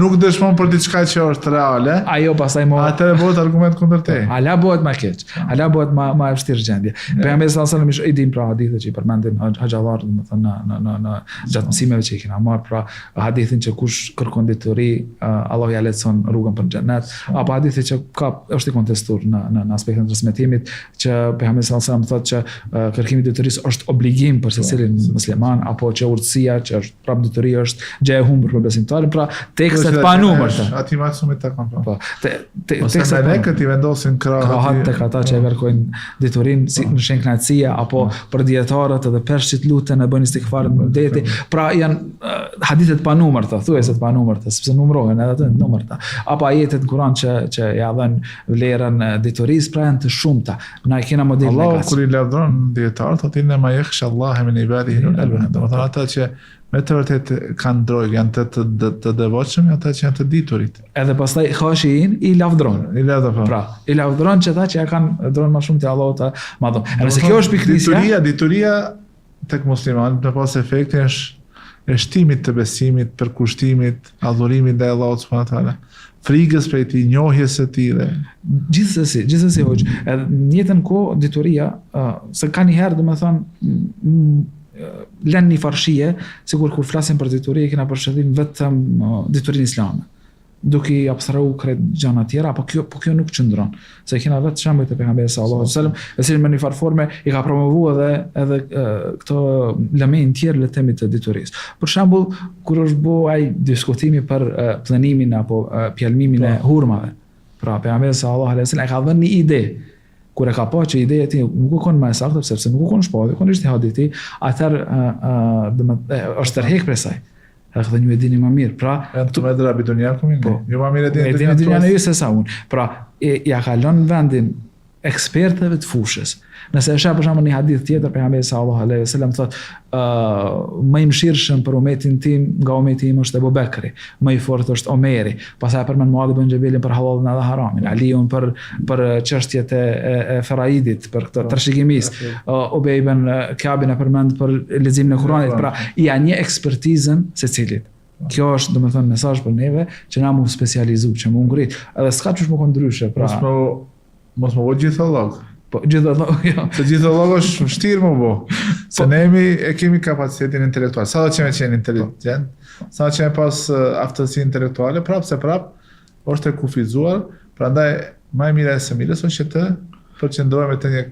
Nuk dëshmon për diçka që është reale. Ajo pastaj atëherë bëhet argument kundër teje. Ala bëhet më keq. Ala bëhet më e vështirë gjendje. Pejgamberi sallallahu alajhi wasallam i dim pra hadithe që i përmendin haxhallar, domethënë në gjatë mësimeve që i kena marrë, pra hadithin që kush kërkon dituri, Allah ja lehtëson rrugën për xhenet, apo hadithi që është i kontestuar në aspektin e transmetimit që pejgamberi sallallahu alajhi wasallam thotë që kërkimi i diturisë është obligim për secilin musliman, apo që urtësia që është prapë dituria është gjë e humbur për besimtarin, pra tekstet pa numër. Ati maksumit ta kanë. Po. Tekstet e lekët i vendosin krahat tek ata që e kërkojnë diturinë si në shenjë kënaqësie, apo për dietarët edhe pershit luten e bëjnë istikfarë në deti. Pra janë hadithet pa numër, thuajse pa numër, sepse numërohen edhe ato numërta. Apo ajetet në Kur'an që ja dhënë vlerën diturisë, pra janë të shumta. Na e kena modelin e Allah kur i lavdron dietarët, thotë inna ma yakhsha Allah min ibadihi al-ulama. Domethënë ata që me të vërtet kanë drojë, janë të devotshëm, ata që janë të diturit. Edhe pastaj khashin i lavdron. Pra, i lavdron që ata që ja kanë dronë më shumë te Allahu ta madhom. Nëse kjo është pikërisja, dituria tek muslimanët me pas efektin e shtimit të besimit, përkushtimit, adhurimit ndaj Allahut subhanahu wa taala. Frikës prej tij, njohjes së tij dhe gjithsesi hoç. Edhe në njëjtën kohë dituria se ka një herë domethënë lënë një farshie, sikur kur flasim për dituri kena përshëllim vetëm diturinë islame, duke i abstrahu krejt gjëra tjera, po kjo nuk qëndron, se kena vetë shembujt e pejgamberit sallallahu alajhi wasallam, e cili me një farë forme i ka promovuar edhe këto elemente tjerë le themi të diturisë. Për shembull, kur është bëu ai diskutimi për planimin apo pjalmimin e hurmave, pra pejgamberi sallallahu alajhi wasallam ka dhënë një ide. Kur e ka pa që ideja e tij nuk u kon më saktë, sepse nuk u kon shpallë, kon ishte haditi, atëherë është tërheq prej saj. Edhe ju e dini më mirë. Pra, këtu më dra bidoniakum, jo më mirë e dini dynia në ju se sa unë. Pra, ja ka lënë vendin ekspertëve të fushës. Nëse e sheh për shembull një hadith tjetër pejgamberi sallallahu alajhi wasallam thotë më i mëshirshëm për umetin tim nga umeti im është Abu Bekri, më i fortë është Omeri, pastaj përmend Muadh ibn Jabelin për halalin edhe haramin, Aliun për çështjet e faraidit, për këtë trashëgimisë, Ubay ibn Ka'bin e përmend për leximin e Kuranit, pra janë një ekspertizën secilit. Kjo është domethënë mesazh për neve që na mu specializu, që mu ngrit, edhe s'ka çush më kon ndryshe, pra mos më vë gjitholog. Po gjitholog, jo. Se gjitholog është vështirë më bo. Se ne kemi kapacitetin intelektual. Sa do që me qenë inteligent, sa do që me pas aftësi intelektuale, është e kufizuar, prandaj më e mira e së mirës është që të përqendrohemi te një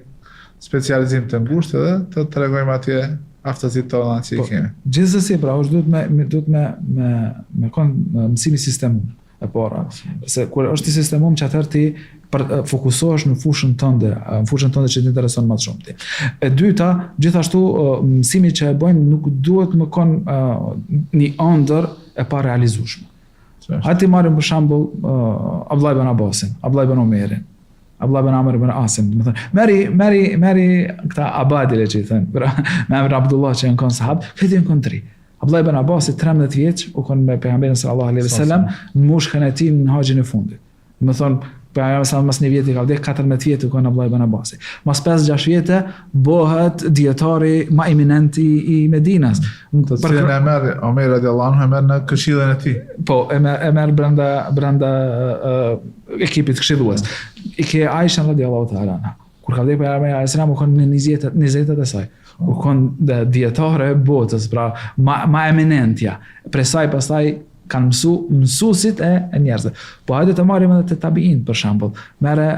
specializim të ngushtë edhe të tregojmë atje aftësitë tona që i kemi. Gjithsesi, pra, është duhet me mësimi sistem e para. Se kur është i sistemum që atëherë ti fokusohesh në fushën tënde që të intereson më shumë ti. E dyta, gjithashtu mësimi që e bëjmë nuk duhet më kon një ëndër e pa realizueshme. Hajde marrim për shembull Abdullah ibn Abbasin, Abdullah ibn Omerin, Abdullah ibn Amr ibn Asim, domethënë merri këta abadile që i thënë, me emrin Abdullah që janë kon sahab, këto janë kon 3. Abdullah ibn Abbas 13 vjeç u kon me pejgamberin sallallahu alaihi wasallam në moshën e tij në haxhin e fundit. Domethënë pejgamberi sa mas një vjet i ka vdek, 14 vjet u kon Abdullah ibn Abbas. Mas 5-6 vjetë bëhet dietari më eminent i Medinës. Të cilën e merr Omer radiallahu anhu, e merr në këshillën e tij. Po, e merr brenda ekipit këshillues. I ke Aisha radiallahu ta'ala anha. Kur ka vdek pejgamberi sallallahu alaihi wasallam u kon në 20 e saj. U kon dietare botës, pra ma eminentja. Prej saj pastaj kanë mësuesit e njerëzve. Po hajde të marrim edhe te tabiin për shembull. Merë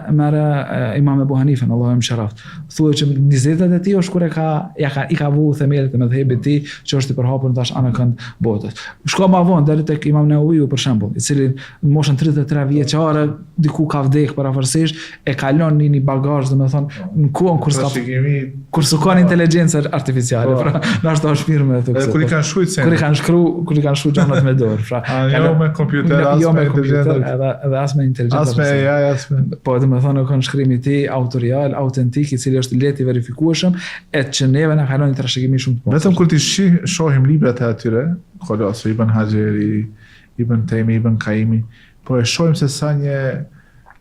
Imam Abu Hanifen, Allahu e mëshiroft. Thuaj që 20 e tij është kur i ka vu themelët e mëdhëbit të tij, që është i përhapur tash anë kënd botës. Shko më vonë deri tek Imam Nawawi për shembull, i cili në moshën 33 vjeçare diku ka vdek parafarsisht, e kalon një bagazh, domethënë në kohën kur s'ka inteligjencë artificiale, pra na është mirë me këtë. Kur i kanë shkruajtur kur i kanë shkruar gjanat me dorë, pra jo me kompjuter, edhe as me inteligjencë. As me AI, as me. Po domethënë kanë shkrimi i tij autorial, autentik, i cili është lehtë i verifikueshëm, e që neve na kalon një trashëgimi shumë të madhe. Vetëm kur ti shohim librat e atyre, Kholas, Ibn Hajeri, Ibn Taymi, Ibn Qayyimi, po e shohim se sa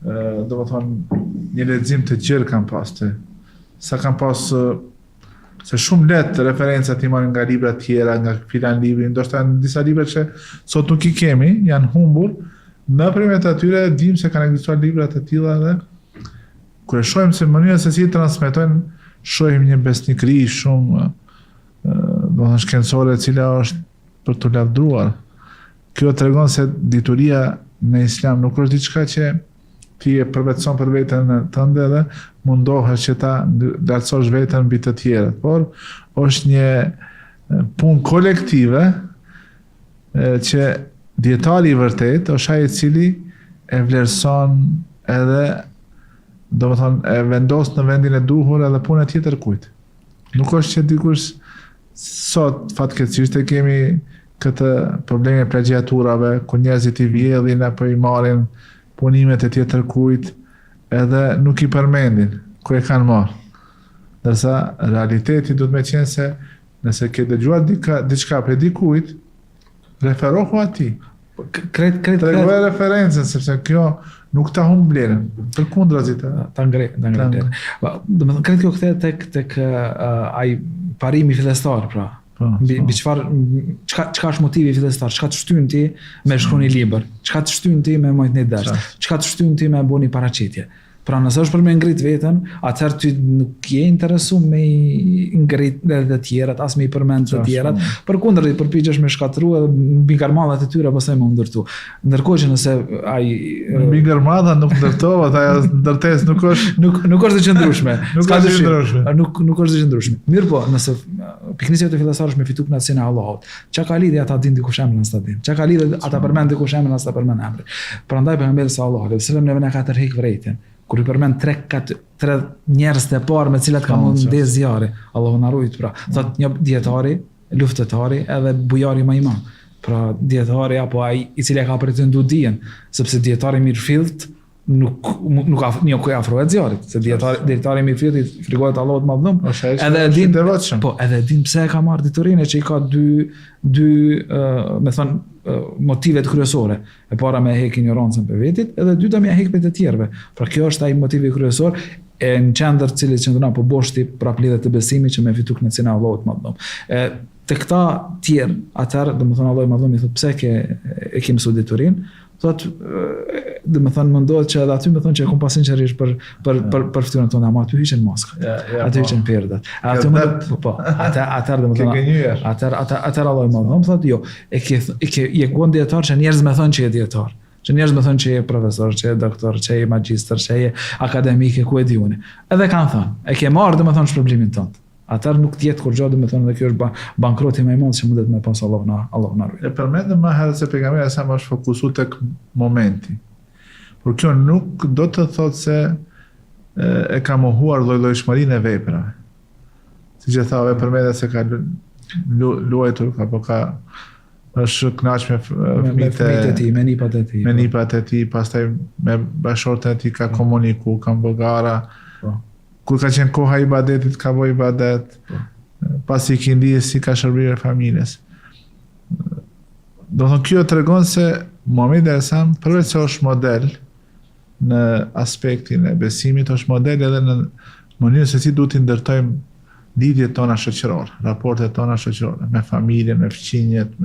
domethënë një lexim të gjerë kanë pas sa kanë pas Se shumë letë referencat i marrin nga libra tjera, nga filan libri, ndoshta në disa libra që sot nuk i kemi, janë humbur, në përmet atyre dim se kanë ekzistuar libra të tilla dhe kur e shohim se mënyra se si transmetojnë, shohim një besnikëri shumë domethënë shkencore e cila është për të lavdruar. Kjo tregon se dituria në Islam nuk është diçka që ti e përvetëson për veten tënde dhe mundohesh që ta lartësosh veten mbi të tjerët, por është një punë kolektive që dietari i vërtet është ai i cili e vlerëson edhe domethënë e vendos në vendin e duhur edhe punën tjetër kujt. Nuk është që dikush sot fatkeqësisht e kemi këtë probleme plagiaturave, ku njerëzit i vjedhin apo i marrin punimet e tjetër kujt edhe nuk i përmendin ku e kanë marrë. Ndërsa realiteti duhet me qenë se nëse ke dëgjuar diçka prej dikujt, referohu atij. Tregoj referencën sepse kjo nuk ta humb vlerën. Përkundrazi ta ngre. Domethënë kretë kjo kthehet tek ai parimi fillestar, pra. Mbi çka është motivi fillestar, çka të shtyn ti me shkruan një libër, çka të shtyn ti me marrë një ders, çka të shtyn ti me bëni paraqitje. Pra nëse është për me ngrit veten, atëherë ty nuk je interesuar me ngrit edhe të tjerat, as me i përmend të tjerat, përkundër përpiqesh me shkatërua mbi garmallat e tyre pastaj më ndërtu. Ndërkohë që nëse ai mbi garmalla nuk ndërtohet, ajo ndërtesë nuk është e qëndrueshme. Nuk është e qëndrueshme. Mirë po, nëse piknisja të fillestar është me fitu kënaqësinë e Allahut, çka ka lidhje ata din dikush emrin as ta din. Çka ka lidhje ata përmend dikush emrin as ta përmend emrin. Prandaj pejgamberi sallallahu alaihi wasallam ne ka tërheq vërejtën. Kur i përmend 3 njerëz të parë me cilat ka mund ndez zjarri, Allahu na ruaj pra. Thot një dietari, luftëtari edhe bujari më i madh. Pra dietari apo ai i cili ka pretenduar dijen, sepse dietari mirëfillt nuk e afrohet zjarrit, se dietari mirëfillt i frigohet Allahut madhëm. Edhe din edhe din pse e ka marrë diturinë që i ka dy me thënë motivet kryesore. E para me hek ignorancën për vetit, edhe dyta me hek për të tjerëve. Pra kjo është ai motivi kryesor e në qendër cili qëndron po boshti prap lidhet të besimit që me fitu kënaqësinë e Allahut madhëm. Te këta tjerë, atëherë domethënë Allahu madhëm i thotë pse e ke mësuar diturinë? Thot, domethënë mundohet që edhe aty më thonë që e kom pas sinqerisht për fytyrën tonë, ama aty hiqen maskat. Aty hiqen perdat. Aty atëherë domethënë atëherë Allahu më thotë jo, e ke gon dietar që njerëz më thonë që je dietar. Që njerëz më thonë që je profesor, që je doktor, që je magjistër, që je akademik, ku e di unë. Edhe kanë thënë, e ke marrë domethënë shpërblimin tënd. Atëherë nuk tjetë kur gjatë, domethënë dhe kjo është bankroti më i madh që mundet me pas Allahu na ruaj. E përmendëm më herët se pejgamberi sa më është fokusuar tek momenti. Por kjo nuk do të thotë se e ka mohuar lloj-llojshmërinë e veprave. Siç e thave përmendet se ka luajtur apo ka është kënaqur me fëmijët e tij, me nipat e tij, pastaj me bashortën e tij ka komuniku, ka mbogara. Kur ka qenë koha i ibadetit, ka bëj ibadet, pasi ki ndije si ka shërbyer familjes. Do thonë kjo tregon se Muhamedi Esam, përveç se është model në aspektin e besimit, është model edhe në mënyrën se si duhet të ndërtojmë lidhjet tona shoqërore, raportet tona shoqërore, me familjen, me fëmijët,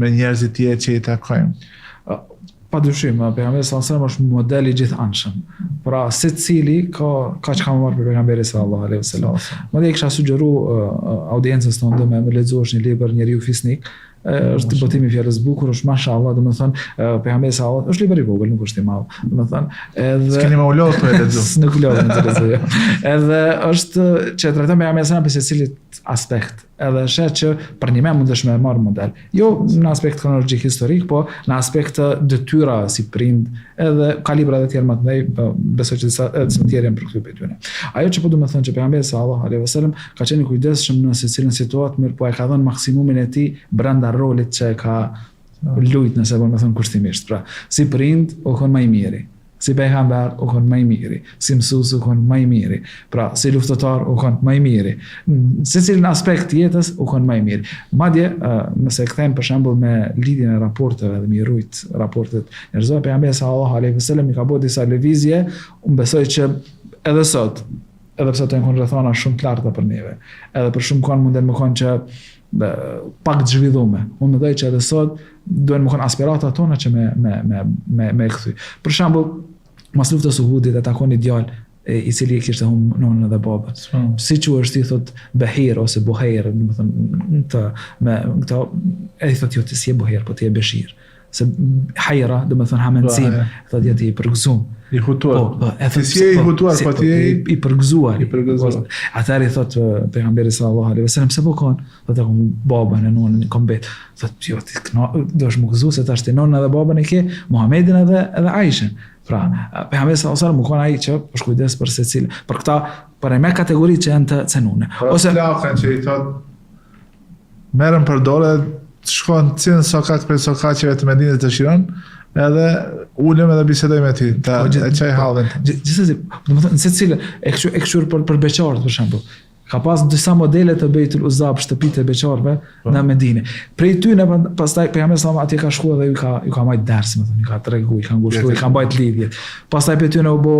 me njerëzit tjerë që i takojmë. Padyshim, pejgamberi sallallahu alajhi wasallam është model i gjithanshëm. Pra secili ka çka më marr për pejgamberin sallallahu alajhi wasallam. Madje kisha sugjeruar audiencës tonë me lexosh një libër Njeriu Fisnik, është botimi fjalës bukur, është mashallah, domethënë pejgamberi sallallahu është libër i vogël, nuk është i madh. Domethënë edhe s'keni më ulot për lexu. Nuk ulot të lexoj. Edhe është që trajton pejgamberin sallallahu për secilit aspekt. Edhe shet që për një mundesh me marrë model. Jo në aspekt kronologjik historik, po në aspekt detyra si prind, edhe ka libra dhe tjerë më të mëdhenj, besoj që disa tjerë janë për këtë pyetje. Ajo që po do të them që pejgamberi sallallahu alaihi wasallam ka qenë i kujdesshëm në secilën situatë, mirë po e ka dhënë maksimumin e tij brenda rolit që e ka luajtur, nëse po më thon kushtimisht. Pra, si prind u kon më i miri. Si pejgamber u kon më i miri, si mësues u kon më i miri, pra si luftëtar u kon më i miri. Secilin aspekt jetës u kon më i miri. Madje nëse kthejmë për shembull me lidhjen e raporteve dhe me rujt raportet njerëzore, pejgamberi sallallahu alaihi wasallam i ka bërë disa lëvizje, unë besoj që edhe sot edhe pse të janë rrethana shumë të larta për neve. Edhe për shumë kohë munden më konë që pak të zhvillume. Unë mendoj që edhe sot duhen më konë aspirata tona që me kthy. Për shembull, mas luftës së Uhudit e takon një djalë i cili kishte humbur nonën dhe babën. Si që është i thot Behir ose Buhejr, domethënë këto e i thot jo ti si e Buhejr, po ti e Beshir. Se hajra, domethënë hamencim, thot ja ti i përgëzuar. I hutuar. Ti si e i hutuar, po ti e i përgëzuar. Atëherë i thot pejgamberi sallallahu alaihi wasallam se po kon, thot e babën e nonën i kombet. Thot jo ti do të më gëzu se tash ti nonën edhe babën e ke, Muhamedit edhe Aishën. Pra, pejgamberi sallallahu alaihi wasallam më kon ai që është kujdes për secilin. Për këta, për me kategori që janë të cenune. Ose lakën që i thot merren për dole, shkon cilën sokak për sokaqeve të Medinës të Shiron, edhe ulem edhe bisedoj me ti, e qaj halën. Gjithsesi, domethënë secili e këshur për beqarët për shembull. Ka pas disa modele të Beitul Uzza për shtëpitë e beqarëve në Medinë. Prej tyre pastaj pejgamberi sallallahu atje ka shkuar dhe ju ka marrë ders, më thonë, ka tregu, i ka ngushtuar, i ka mbajt lidhjet. Pastaj pe tyre u bë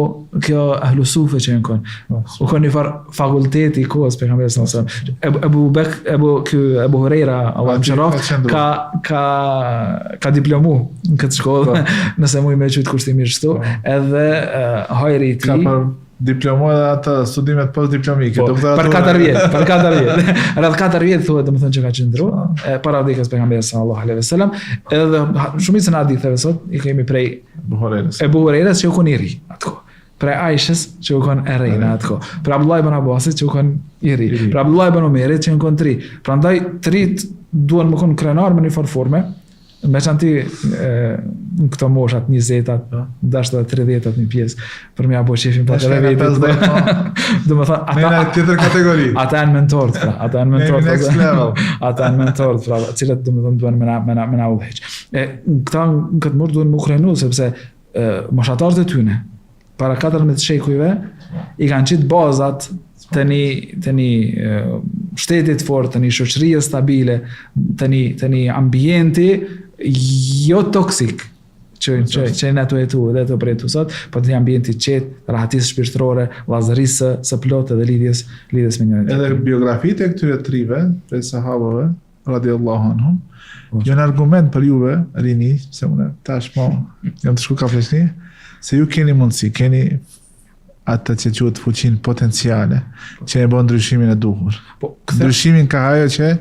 kjo ahlu sufe që janë kon. U kanë një fakulteti i kohës pejgamberi sallallahu alaihi Ebu Hurajra, Allahu mëshiroft, ka diplomu në këtë shkollë, nëse muj me qytë kushtimisht shtu, edhe hajri i tij diplomu edhe atë studimet post-diplomike. Për 4 vjet. Rreth 4 vjet thuhet domethënë që ka qëndruar para vdekjes pejgamberit sallallahu alaihi wasallam, edhe shumica në haditheve sot i kemi prej Ebu Hurajras që u kon i ri atko. Prej Aishës që u kon e re në atko. Për Abdullah ibn Abbasit që u kon i ri. Për Abdullah ibn Umerit që u kon 3. Prandaj 3 duan më kon krenar me një forme. Me që anti në këto moshat 20-at, dashtë dhe 30-at një pjesë, për mja bo qefin për të revetit. Dhe më thonë, tjetër kategori. Ata janë mentorët, pra. Ata janë mentorët, pra. Cilët dhe më thonë duen me na udheq. Këta në këtë mërë duen më krenu, sepse moshatarët e tyne, para 14 shekujve, i kanë qitë bazat të një shtetit fort, të një shoqërie stabile, të një ambienti jo toksik që në të jetu dhe të përjetu sot, po të një ambienti qetë, rahatisë shpirtërore, vllazërisë së plotë dhe lidhjes me njërin tjetrin. Edhe biografitë e këtyre trive, prej sahabëve, radiallahu anhum, janë argument për juve, rini, se unë tashmo jam të shku ka fleshni, se ju keni mundësi, keni atë që quhet fuqinë potenciale, që e bën ndryshimin e duhur. Ndryshimin ka ajo që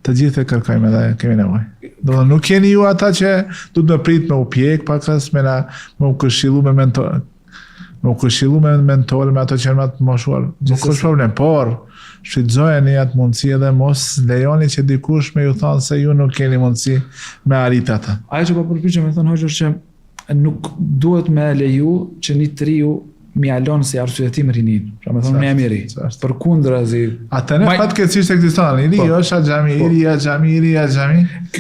të gjithë e kërkojmë dhe kemi nevojë. Do nuk keni ju ata që du të me prit me u pjek, pakas me u këshillu me mentor, me ato që janë të moshuar. Nuk është problem, por shfrytëzojeni atë mundësi dhe mos lejoni që dikush me ju thonë se ju nuk keni mundësi me arrit ata. Ajo që po përpiqem me thënë hoxha është që nuk duhet me leju që një triu mi alon si arsyetim rinin. Pra me thonë me emiri. Për kundrazi. Ata në fatkeqësisht ekziston. I ri është xhami.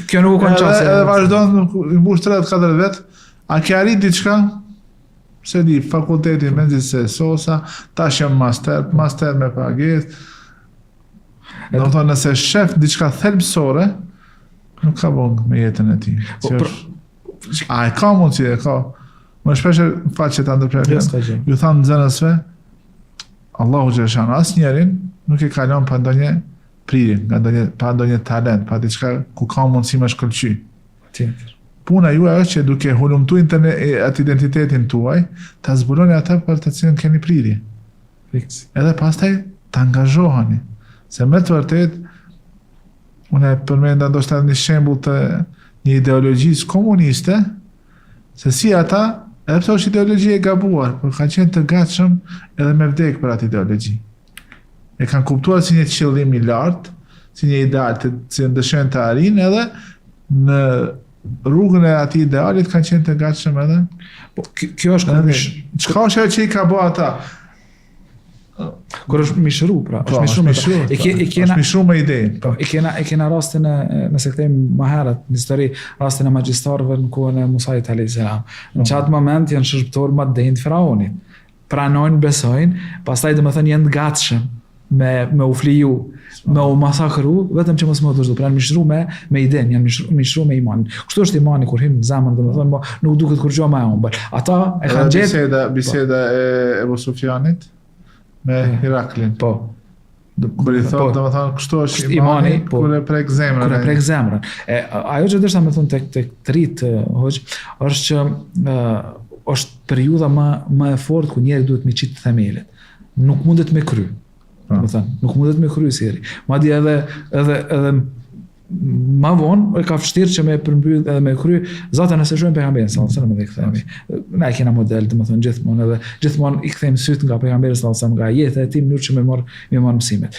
Kjo nuk u kon çast. Edhe vazhdon i mbush 30-40 vjet. A ke arrit diçka? Se di fakulteti mendjes sosa, tash jam master me pagesë. Do të thonë nëse shef diçka thelbësore, nuk ka bën me jetën e tij. A e ka mundsi e ka? Më shpeshe faqe të ndërprerjen, ju thamë nxënësve, Allahu xhaleshan as njerin nuk e kalon pa ndonjë prirje, pa ndonjë talent, pa diçka ku ka mundësi me shkëlqy. Puna juaj është që duke hulumtu atë identitetin tuaj, ta zbuloni ata për të cilën keni prirje. Edhe pastaj të angazhoheni. Se me të vërtet, unë e përmenda ndoshta një shembull të një ideologjisë komuniste, se si ata edhe pse është ideologji e gabuar, por kanë qenë të gatshëm edhe me vdek për atë ideologji. E kanë kuptuar si një qëllim i lartë, si një ideal që dëshirojnë të arrijnë, edhe në rrugën e atij idealit kanë qenë të gatshëm edhe. Po kjo është çka është ajo që i ka bë ata? Kur është mishru, pra, është mishru me idenë. Po, e kena rastin nëse kthejmë më herët në histori, rastin e magjistarëve në kohën e Musait alayhis salam. Në çat moment janë shërbëtorë më denjë të Faraonit. Pranojnë, besojnë, pastaj domethënë janë të gatshëm me u fliju, me u masakru, vetëm që mos më vëzhdu. Pra janë mishru me idenë, janë mishru me imanin. Kështu është imani kur hyn në zemër, domethënë nuk duket kur gjë më e ëmbël. Ata e kanë gjetë biseda e Ebu Sufjanit me Hiraklin. Po. Kur i thot, domethënë, kështu është imani, kur e prek zemrën. Kur e prek zemrën. Ajo që dështa me thonë tek të rit, hoq, është që është periudha më e fortë ku njeri duhet me qitë themelet. Nuk mundet me kry. Nuk mundet me kry si eri. Madje edhe ma vonë, ka vështirë që me përmbyll edhe me kry, zata nëse shojmë pejgamberin sallallahu alajhi wasallam dhe kthehemi. Na kena model, domethënë gjithmonë i kthejmë syt nga pejgamberi sallallahu alajhi wasallam, nga jeta e tij, në mënyrë që me marr mësimet.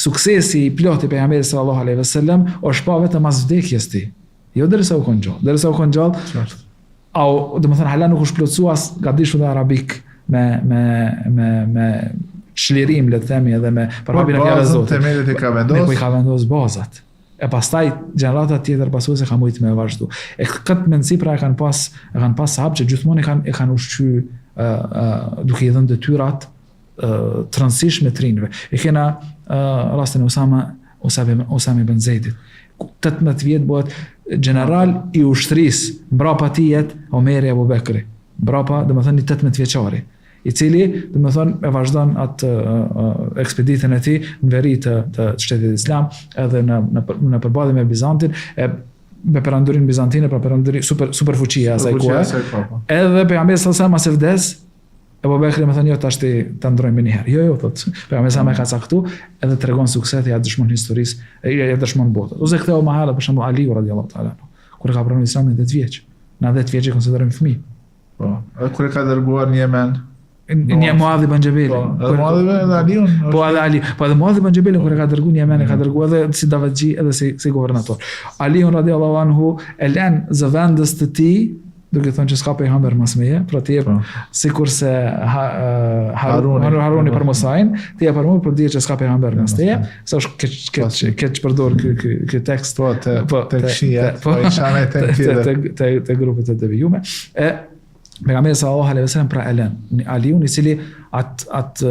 Suksesi i plot i pejgamberit sallallahu alajhi wasallam është pa vetëm as vdekjes tij. Jo derisa u kon gjallë. Derisa u kon gjallë, au domethënë hala nuk është plotsuar as gadishu dhe arabik me çlirim, le të themi, edhe me përhapjen e fjalës Zotit. Themelet i ka vendos. Ne ku i ka vendos bazat. E pastaj gjenerata tjetër pasuese ka mujt me vazhdu. E këtë mendsi pra e kanë pas sahabë që gjithmonë e kanë ushqyer duke i dhënë detyrat të rëndësishme të rinjve. E kena rastin e Usame ibn Zeidit. 18 vjet bëhet general i ushtrisë, mbrapa tij jet Omeri Abu Bekri. Mbrapa, domethënë 18 vjeçari, i cili domethënë e vazhdon atë ekspeditën e tij në veri të shtetit islam, edhe në përballje me Bizantin, me perandorin bizantine, pra perandori super fuqia asaj kohe. Edhe pejgamberi sallallahu alajhi wasallam vdes, Abu Bekri më thonë jo tash ta ndrojmë një herë. Jo, thotë. Pejgamberi sa më ka caktu, edhe tregon suksesin ja dëshmon historisë, ja dëshmon botën. Ose ktheu më hala për shembull Ali radhiyallahu ta'ala, kur ka pranuar Islamin 10 vjeç. Në 10 vjeç e konsiderojmë fëmijë. Po. Edhe kur e ka dërguar në Yemen, një Muadh ibn Jabal. Po, Muadh ibn Aliun. Po edhe Ali, po edhe Muadh ibn Jabal kur e ka dërguar në Yemen, e ka dërguar edhe si davatxhi edhe si guvernator. Aliun radhiyallahu anhu e lën zëvendës të tij, duke thënë që s'ka pejgamber mas meje, pra ti sikurse Haruni për Musajin, ti e për mua për dire që s'ka pejgamber mas teje, sa është keq përdor ky tekst të këshia, po isha me të grupet të devijume. Pejgamberi sallallahu alaihi wasallam pra elen Aliun, i cili atë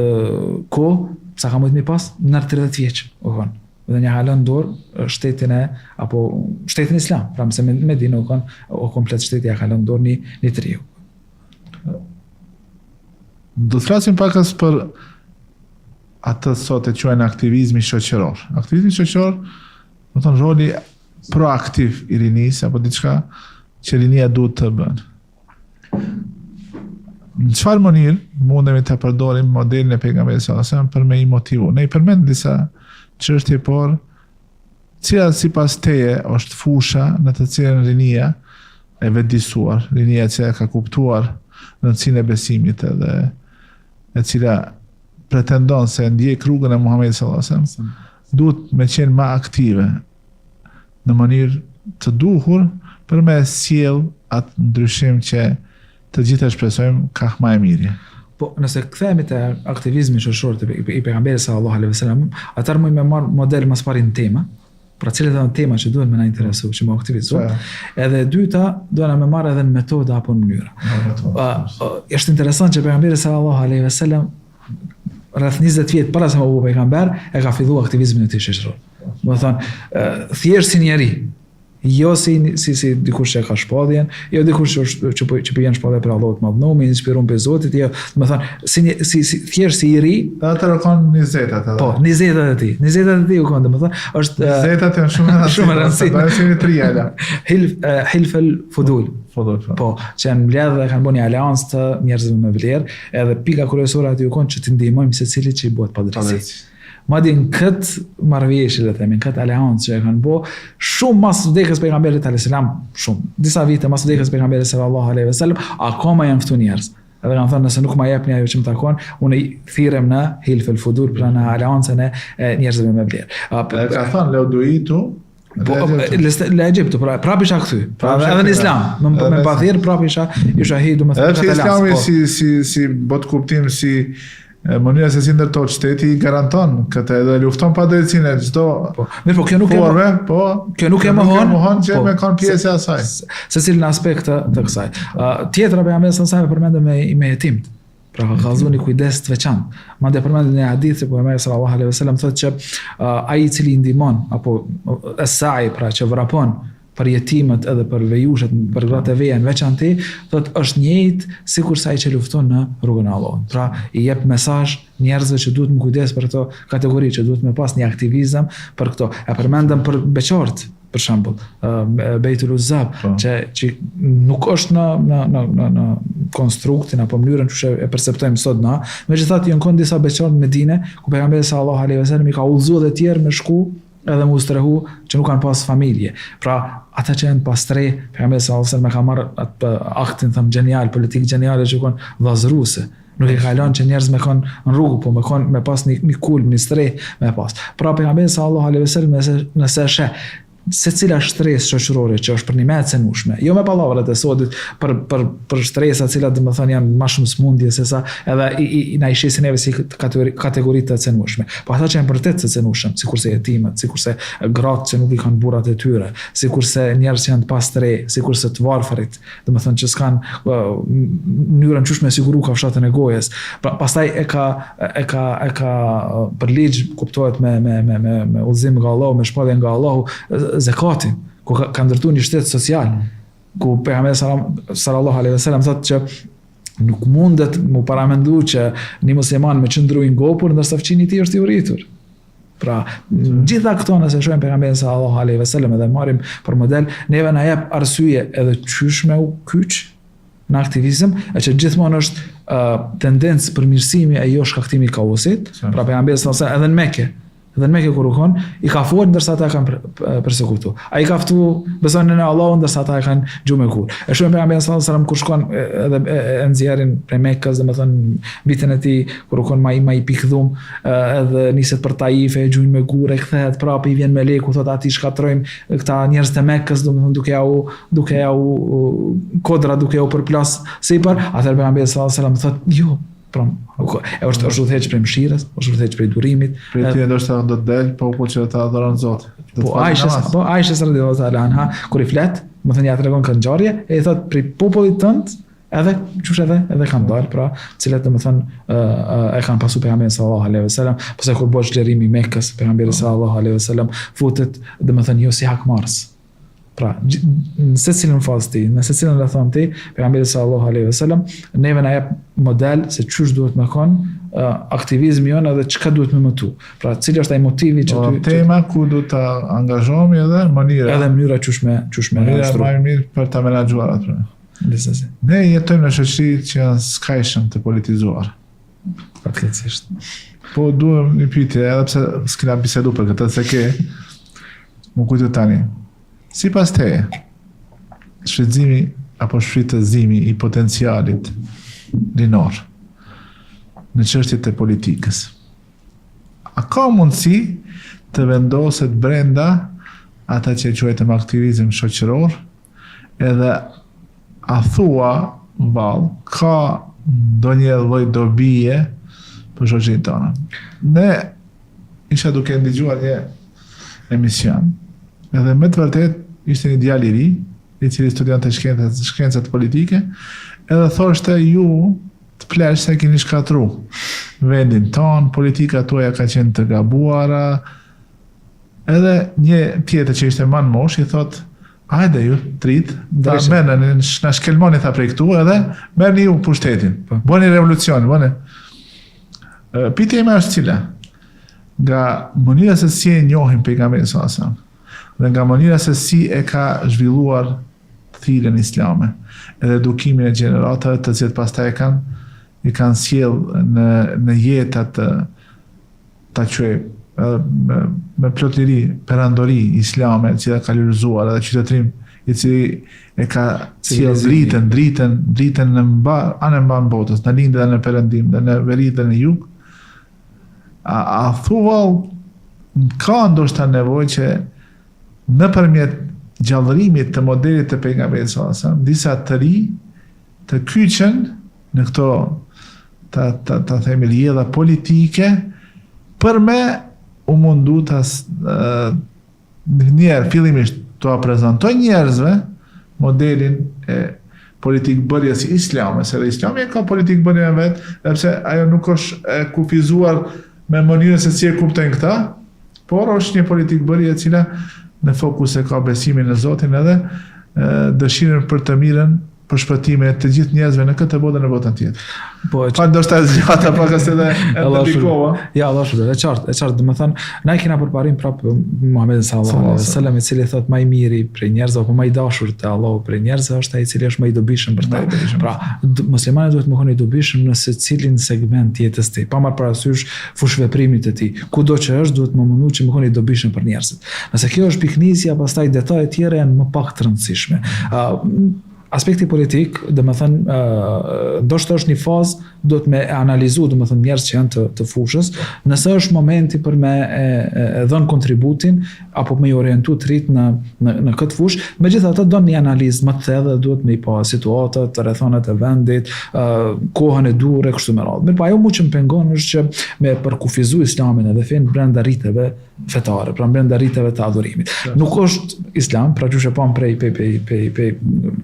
ko sa ka mujt mi pas në 30 vjeç u kon. Dhe një halën dorë shtetin islam, pra mëse Medinë o komplet shteti ja halën dorë një triu. Do të flasim pakës për atë sot e quajnë aktivizmi shoqëror. Aktivizmi shoqëror, do të thonë roli proaktiv i rinisë, apo diçka që rinia duhet të bënë. Në çfarë mënyrë mundemi të përdorim modelin e pejgamberit sallallahu alajhi wasallam për me i motivu? Ne i përmend disa çështje, por cila sipas teje është fusha në të cilën rinia e vetëdijsuar, rinia që ka kuptuar rëndësinë e besimit edhe e cila pretendon se ndjek rrugën e Muhamedit sallallahu alajhi wasallam, duhet me qenë më aktive në mënyrë të duhur për me sjell atë ndryshim që të gjithë e shpresojmë ka më e mirë. Po, nëse kthehemi te aktivizmi shoqëror i pejgamberit sallallahu alaihi wasallam, atëherë më marr model më së pari në tema, pra cilat janë temat që duhet më na interesojnë, që më aktivizojnë. Edhe dyta, duhet na më marr edhe në metoda apo në mënyra. Është interesant që pejgamberi sallallahu alaihi wasallam rreth 20 vjet para se më u pejgamber e ka filluar aktivizmin e tij shoqëror. Do të thonë, thjesht si njeri, jo si dikush që ka shpalljen, jo dikush që po vjen shpallje për Allahut madhnu, me inspiron për Zotit, jo, do të thonë si thjesht si i ri, atë kanë 20 atë. Po, 20 e tij. 20 e tij u kanë, do të thonë, është 20 janë shumë e rëndësishme. Bëjmë triala. Hilf al-fudul. Po, që janë mbledhur dhe kanë bënë një aleancë të njerëzve me vlerë, edhe pika kryesore aty u kanë që të ndihmojmë secili që i bëhet padrejti. Madje në këtë marrëveshje, le të themi, në këtë aleancë që e kanë bë, shumë mas vdekjes pejgamberit alayhis salam, shumë, disa vite mas vdekjes pejgamberit sallallahu alaihi wasallam, akoma janë ftuar njerëz. Edhe kanë thënë nëse nuk më jepni ajo që më takon, unë i thirrem në Hilf al-Fudul, pra në aleancën e njerëzve me vlerë. Ka thënë Leuduitu, le Egjiptu, prapë isha kthy. Edhe në Islam, me pathir prapë isha shahidu, më thënë këtë Islami si bot kuptim si mënyra se si ndërtohet shteti i garanton këtë edhe lufton pa drejtësinë çdo. Mirë, po kjo nuk e mohon që me kanë pjesë e asaj. Secilin aspekt të kësaj. Tjetra pejgamberi sallallahu alajhi wasallam përmendë me hetimt. Pra ka kallzuar një kujdes të veçantë. Madje përmendet në hadith se pejgamberi sallallahu alajhi wasallam thotë që ai i cili ndihmon apo as-sa'i, pra që vrapon për jetimet edhe për vejushet, për gratë e veja në veçanti, thot është njëjtë sikur sa ai që lufton në rrugën e Allahut. Pra i jep mesazh njerëzve që duhet më kujdes për këto kategori, që duhet më pas një aktivizëm për këto. E përmendëm për beqart, për shembull, Bejtul Uzab, që nuk është në konstruktin apo mënyrën që e perceptojmë sot na, megjithatë janë kanë disa beqartë në Medinë, ku pejgamberi sallallahu alaihi wasallam i ka udhëzuar dhe të tjerë me shku edhe më ustrehu që nuk kanë pas familje. Pra, ata që janë pas tre, pejgamberi sallallahu alaihi wasallam ka marrë atë aktin thëmë gjenial, politikë gjeniale që kanë vllazëruese. Nuk e ka lënë që njerëz me kanë në rrugë, po me pas një kulm, një streh me pas. Pra pejgamberi sallallahu alaihi wasallam nëse sheh se cila shtresë shoqërore që është për një me të cenushme, jo me pallavrat e sodit për shtresa të cilat domethënë janë më shumë smundje se sa edhe na i shesin neve si kategori të cenushme. Po ata që janë vërtet të cenushëm, sikurse jetimet, sikurse gratë që nuk i kanë burrat e tyre, sikurse njerëz që janë të pastre, sikurse të varfërit, domethënë që s'kan mënyrën çush me siguru kafshatën e gojës. Pastaj e ka për ligj kuptohet me udhëzim nga Allahu, me shpallje nga Allahu, zakatin, ku ka ndërtuar një shtet social, ku pejgamberi sallallahu alaihi wasallam thotë që nuk mundet mu paramendu që një musliman me qëndru i ngopur ndërsa fëmijë i tij është i uritur. Pra, gjitha këto nëse shohim pejgamberin sallallahu alaihi wasallam edhe marrim për model, neve na jep arsye edhe qysh me u kyç në aktivizëm, e që gjithmonë është tendencë për mirësimi e jo shkaktimi i kaosit. Pra pejgamberi sallallahu alaihi wasallam edhe në Mekë, kur u kon, i ka folë ndërsa ata kanë persekutu. Ai ka ftu besonin në Allahun ndërsa ata kanë gjumë kur. E shohim pejgamberin sallallahu alaihi wasallam kur shkon edhe e nxjerrin prej Mekës, domethënë vitin e tij kur u kon më i pikdhum, edhe niset për Taife, gjumë me gurë, kthehet prapë, i vjen meleku, thotë aty shkatrojmë këta njerëz të Mekës, domethënë duke au kodra, duke u përplas sipër, atëherë pejgamberi sallallahu alaihi wasallam thotë jo. Pra, është udhëheq prej mëshirës, është udhëheq prej durimit. Prej ti ndoshta do të del, po që ta adhuron Zotin. Po Aisha radhiyallahu ta'ala anha kur i flet, më thënë ja tregon këtë ngjarje, e i thot prej popullit tënd, edhe çush edhe kanë dalë, pra, cilët domethënë e kanë pasur pejgamberin sallallahu alaihi wasallam, pse kur bësh xherimi Mekës, pejgamberi sallallahu alaihi wasallam futet domethënë jo si hakmarrës. Pra, në secilën fazë ti, në secilën rrethon ti, pejgamberi sallallahu alaihi wasallam neve na jep model se çush duhet me kon aktivizmi jon edhe çka duhet me mëtu. Pra, cili është ai motivi që ty tema ku do ta angazhohemi edhe mënyra çush me mënyra më e mirë për ta menaxhuar atë. Gjithsesi. Ne jetojmë në shoqëri që janë skajshëm të politizuar. Fatkeqësisht. Po duhem një pyetje, edhe pse s'kena bisedu për këtë, se ke më kujto tani. Sipas teje, shfrytëzimi apo shfrytëzimi i potencialit rinor në çështjet e politikës, a ka mundësi të vendoset brenda ata që quajtëm aktivizëm shoqëror, edhe a thua vallë, ka ndonjë lloj dobie për shoqërinë tonë? Ne isha duke ndëgjuar një emision, edhe me të vërtet ishte një djalë i ri, i cili studionte shkencat politike, edhe thoshte ju të plesh se keni shkatru vendin ton, politika tuaja ka qenë të gabuara. Edhe një tjetër që ishte më në moshë i thot, hajde ju trit, ta merrni na shkelmoni tha prej këtu, edhe merrni ju pushtetin. Bëni revolucion, bëni. Pyetja ime është cila? Nga mënyra se si e njohim pejgamberin sallallahu alajhi wasallam, dhe nga mënyra se si e ka zhvilluar thirrjen islame, edhe edukimin e gjeneratave të cilët pastaj i kanë sjell në jeta ta quaj me plot liri perandori islame që ka lulëzuar edhe qytetërim i cili e ka sjell dritën në anën mban botës, në lindje dhe në perëndim, dhe në veri dhe në jug. A thua ka ndoshta nevojë që nëpërmjet gjallërimit të modelit të pejgamberit sallallahu alajhi wasallam, disa të ri të kyçen në këto ta themi rrjedha politike për me u mundu ta njerë fillimisht të prezantoj njerëzve modelin e politikë bërjes islame, se dhe islami ka politikë bërje me vetë, sepse ajo nuk është e kufizuar me mënyrën se si e kuptojnë këta, por është një politikë bërje e cila në fokus e ka besimin në Zotin edhe dëshirën për të mirën, për shpëtimin e të gjithë njerëzve në këtë botë dhe në botën tjetër. Po, Pa ndoshta zgjata pak as edhe ndikova. Ja, Allah shpërblet. E qartë, domethënë, na e kena përparim prapë Muhamedit sallallahu alaihi wasallam, i cili thot më i miri prej njerëzve apo më i dashur te Allahu prej njerëzve është ai i cili është më i dobishëm për ta. Pra, muslimani duhet të qenë i dobishëm në secilin segment të jetës tij, pa marrë parasysh fush veprimit të tij. Kudo që është, duhet të mundu që të qenë i dobishëm për njerëzit. Nëse kjo është piknisja, pastaj detajet tjera janë më pak të rëndësishme. Aspekti politik, domethënë, ndoshta është një fazë do të me analizu, domethënë njerëz që janë të fushës, nëse është momenti për me dhënë kontributin apo me i orientu të rit në këtë fushë, megjithatë do një analizë më të thellë, duhet me i pa situatat, të rrethanat e vendit, kohën e durë kështu me radhë. Mirë, po ajo që më pengon është që me përkufizu Islamin edhe fen brenda riteve fetare, pra brenda riteve të adhurimit. Nuk është Islam, pra që shepam prej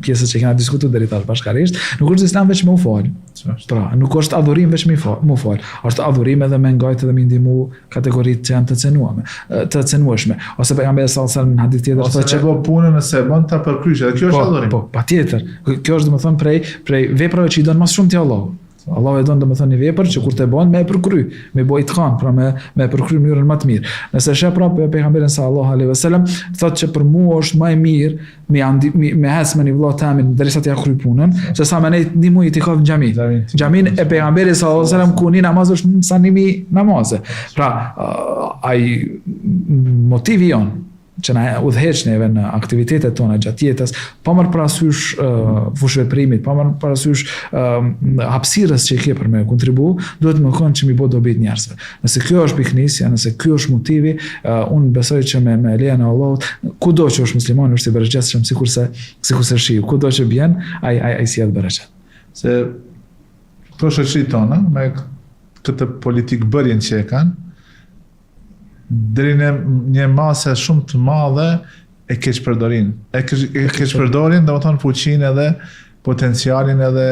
pjesës që kena diskutuar deri tash bashkarisht, nuk është Islam veç me u fal. Pra, nuk është adhurim veç me u fal. Është adhurim edhe me ngajt edhe me ndihmu kategoritë që janë të cenueshme. Ose pejgamberi sallallahu alajhi wasallam në hadith tjetër thotë që po punën nëse bën ta përkryej, edhe kjo është adhurim. Po, patjetër. Kjo është domethënë prej veprave që i don më shumë ti Allahu. Allahu e don domethënë një vepër që kur të bën me e përkry, me boj të kanë, pra me përkry në mënyrën më të mirë. Nëse sheh prapë pejgamberin sallallahu alaihi wasallam thotë që për mua është më e mirë me hasme një vëlla tamin derisa të ja kryj punën, se sa më ne ndihmoj të kov në xhami. Xhamin e pejgamberit sallallahu alaihi wasallam ku ni namaz është sa nimi namaze. Pra, ai motivi jon që na udhëheq neve në aktivitetet tona gjatë jetës, pa marrë parasysh fushë veprimit, pa marrë parasysh hapësirës që i ke për me kontribu, duhet më konë që mi bo dobit njerëzve. Nëse kjo është piknisja, nëse kjo është motivi, unë besoj që me lejen e Allahut, kudo që është musliman është i bereqetshëm sikurse shiu, kudo që bjen, ai sjell bereqet. Se këto shoqëri tona me këtë politik bërjen që e kanë, deri në një masë shumë të madhe e keqpërdorin. E keqpërdorin, domethënë fuqinë edhe potencialin edhe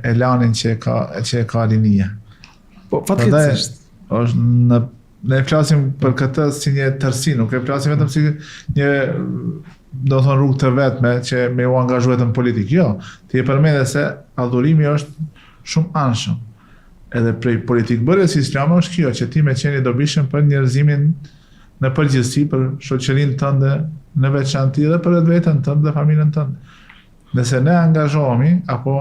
elanin që e ka rinia. Po fatkeqësisht. Është ne flasim për këtë si një tërsi, nuk e flasim vetëm si një domethënë rrugë të vetme që me u angazhuar në politikë. Jo, ti e përmendë se adhurimi është shumë anshëm. Edhe prej politikë bërjes islame është kjo, që ti me qenë i dobishëm për njerëzimin në përgjithësi, për shoqërinë tënde në veçantë dhe për vetën tënde dhe familjen tënde. Nëse ne angazhohemi, apo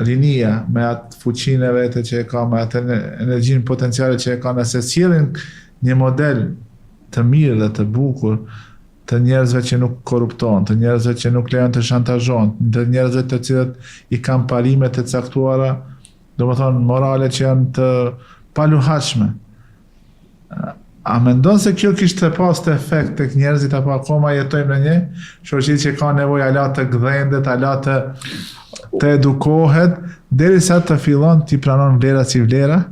rinia me atë fuqinë e vete që e ka, me atë energjinë potenciale që e ka, nëse sjellin një model të mirë dhe të bukur të njerëzve që nuk korruptohen, të njerëzve që nuk lejon të shantazhohen, të njerëzve të cilët i kanë parimet e caktuara, domethënë morale që janë të paluhatshme. A mendon se kjo kishte pas të efekt tek njerëzit, apo akoma jetojmë në një shoqëri që ka nevojë ala të gdhendet, ala të edukohet, derisa të fillon të pranon vlera si vlera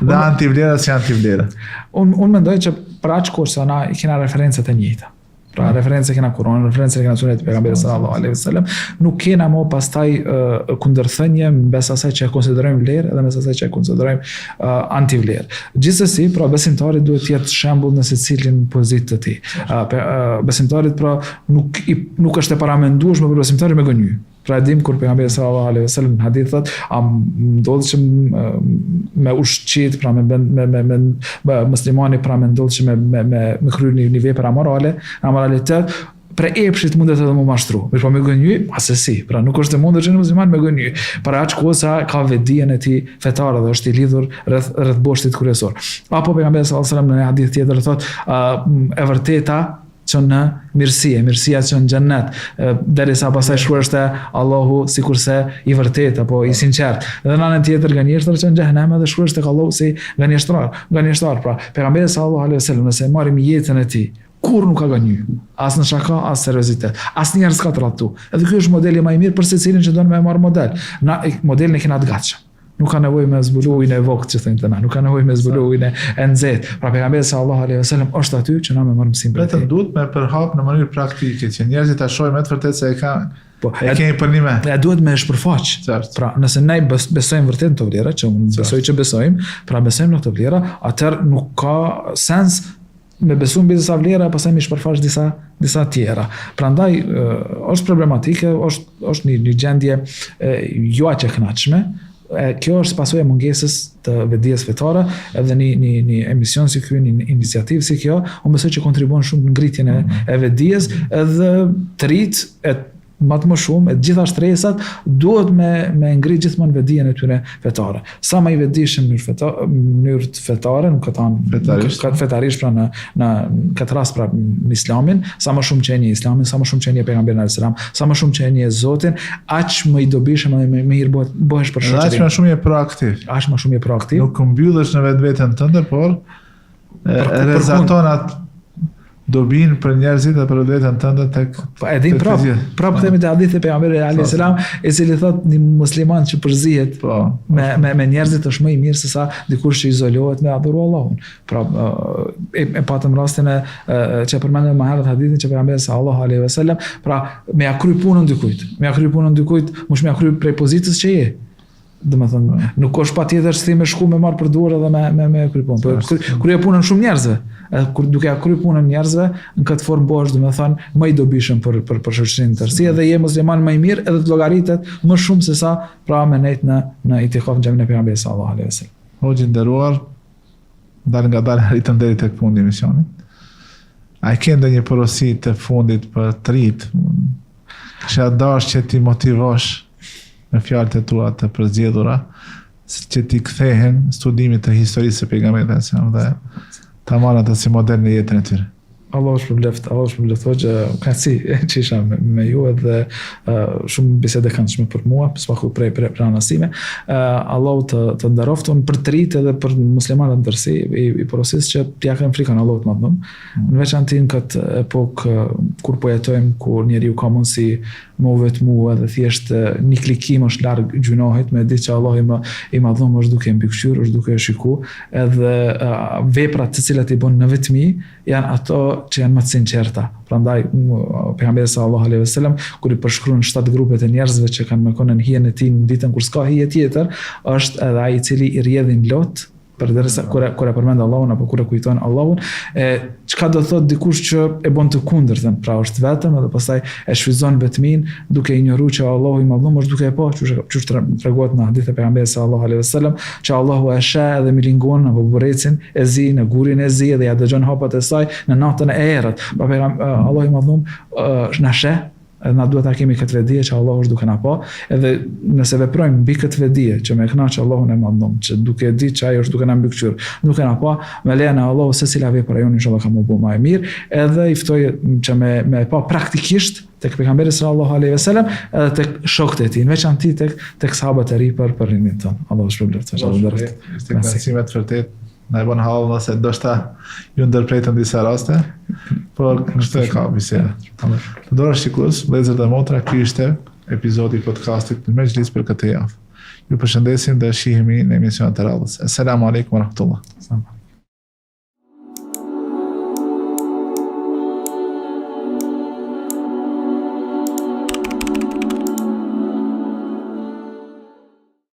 dhe antivlera si antivlera? Unë mendoj që për aq kohë sa na i kena referencat e njëjta. Pra referencë kena Kur'an, referencë kena sunet pejgamberit sallallahu alaihi wasallam, nuk kena më pastaj kundërthënie mes asaj që e konsiderojmë vlerë dhe mes asaj që e konsiderojmë antivlerë. Gjithsesi, pra besimtari duhet të jetë shembull në secilin pozitë të tij. Besimtarit pra nuk është e paramendueshme për besimtarin me gënjy. Pra dim kur pejgamberi sallallahu alaihi wasallam në hadith thotë, ndodh që me ushqit, pra me muslimani pra me ndodh që me kryer një vepër amoralitet, për epshit mundet edhe më mashtru. Mirë po me gënjy, asesi. Pra nuk është e mundur që në musliman me gënjy. Para aq kohë sa ka vetdijen e tij fetare dhe është i lidhur rreth boshtit kryesor. Apo pejgamberi sallallahu alaihi wasallam në hadith tjetër thotë, e vërteta që në mirësia që në xhennet, derisa pastaj shkuarste Allahu sikurse i vërtet apo i sinqert. Dhe në anën tjetër gënjeshtër që në xhenem edhe shkuarste tek Allahu si gënjeshtrar. Pra pejgamberi sallallahu alaihi wasallam nëse marrim jetën e tij, kur nuk ka gënjy, as në shaka, as seriozitet, as njerëz ka tradhtu. Edhe ky është modeli më i mirë për secilin që don me marr model. Na modelin e kena të gatshëm. Nuk ka nevojë me zbulu ujin e vogël që thënë tani, nuk ka nevojë me zbulu ujin e nxehtë. Pra pejgamberi sallallahu alaihi wasallam është aty që na më marrim mësim për të. Vetëm duhet me përhap në mënyrë praktike që njerëzit ta shohin me të vërtetë se e kemi për një me. Ja duhet me shpërfaq. Pra nëse ne besojmë vërtet në të vlera, që unë besoj që besojmë, pra besojmë në të vlera, atëherë nuk ka sens me besu mbi disa vlera, pastaj mi shpërfaq disa tjera. Prandaj është problematike, është një gjendje jo aq e kënaqshme. Kjo është pasojë e mungesës të vetdijes fetare, edhe një emision si ky, një iniciativë si kjo, unë besoj që kontribuon shumë në ngritjen e vetdijes, edhe të rit më shumë, e gjitha shtresat duhet me ngrit gjithmonë vetdijen e tyre fetare. Sa më i vetdijshëm në mënyrë fetare, nuk fetarisht pra në këtë rast pra në Islamin, sa më shumë që e një Islamin, sa më shumë që e një pejgamberin alayhis salam, sa më shumë që e një Zotin, aq më i dobishëm dhe më mirë bëhesh për shoqërinë. Aq më shumë je proaktiv. Aq më shumë je proaktiv. Nuk mbyllesh në vetveten tënde, por rezaton dobin për njerëzit dhe për vetën tënde tek. E din prap themi te hadithi e pejgamberit alayhis salam, i cili thot një musliman që përzihet me njerëzit është më i mirë se sa dikush që izolohet me adhuru Allahun. Pra e patëm rastin që përmendëm më herët hadithin që pejgamberi sallallahu alaihi wasallam, pra me ja kry punën dikujt, mos me ja kry prej pozitës që je. Domethënë, nuk është patjetër se ti më shku me marr për dorë edhe me kry punë. Krye punën shumë njerëzve. Kur duke ja kry punën njerëzve, në këtë formë bëhesh domethënë më i dobishëm për shoqërinë tërësi, edhe je musliman më i mirë, edhe të llogaritet më shumë se sa pra me nejt në itikaf në xhamin e pejgamberit sallallahu alaihi wasallam. Hoxhë nderuar, dalë arritëm deri tek fundi i emisionit. A ke ndonjë porosi të fundit për të rit? Që dash që ti motivosh me fjalët e tua të përzgjedhura, që ti kthehen studimit të historisë së pejgamberit dhe ta marrën atë si model në jetën e tyre. Allah është përbleft, hoxha, ka si që isha me ju edhe shumë bisede kanë shme për mua, s'paku prej anasime. Allah të ndarofton për të rit edhe për muslimanët në tërsi, i porosis që t'ja kem frikën Allah të madhëm. Në veçanti në këtë epokë kur po jetojmë, kur njeriu ka mundësi më vetmu edhe thjesht një klikim është larg gjunohit, me ditë që Allah i madhëm është duke mbikëqyr, është duke shiku, edhe veprat të cilat i bën në vetmi janë ato që janë më të sinqerta. Prandaj pejgamberi sallallahu alaihi wasallam kur i përshkruan 7 grupet e njerëzve që kanë mëkonë në hijen e tij në ditën kur s'ka hije tjetër, është edhe ai i cili i rrjedhin lot përderisa kur e përmend Allahun apo kur e kujton Allahun, çka do thot dikush që e bën të kundërtën, pra është vetëm edhe pastaj e shfryzon vetmin duke injoruar që Allahu i madhëm është duke e pa, çu treguohet në hadith e pejgamberit sallallahu alaihi wasallam, që Allahu e sheh edhe milingon apo burrecin e zi në gurin e zi dhe ja dëgjon hapat e saj në natën e errët. Pa Allahu i madhëm na sheh. Na duhet ta kemi këtë vetdije që Allahu është duke na pa, edhe nëse veprojmë mbi këtë vetdije që me kënaq Allahun e madhëm, që duke ditë që ai është duke na mbikëqyr, duke na pa, me lejen e Allahut secila vepër ajo inshallah ka më bëu më e mirë, edhe i ftoj që me pa praktikisht tek pejgamberi sallallahu alaihi wasallam, edhe tek shokët e tij, në veçantë tek sahabët e ri për rinin ton. Allahu shpërblet. Është vërtet na e bën hall nëse do shta ju ndërpretën disa raste, por kështu e ka biseda. Të dorë shikues, vëllezër dhe motra, ky ishte epizodi i podcastit në Mejlis për këtë javë. Ju përshëndesim dhe shihemi në emisionet e radhës. Asalamu alaikum wa rahmatullah.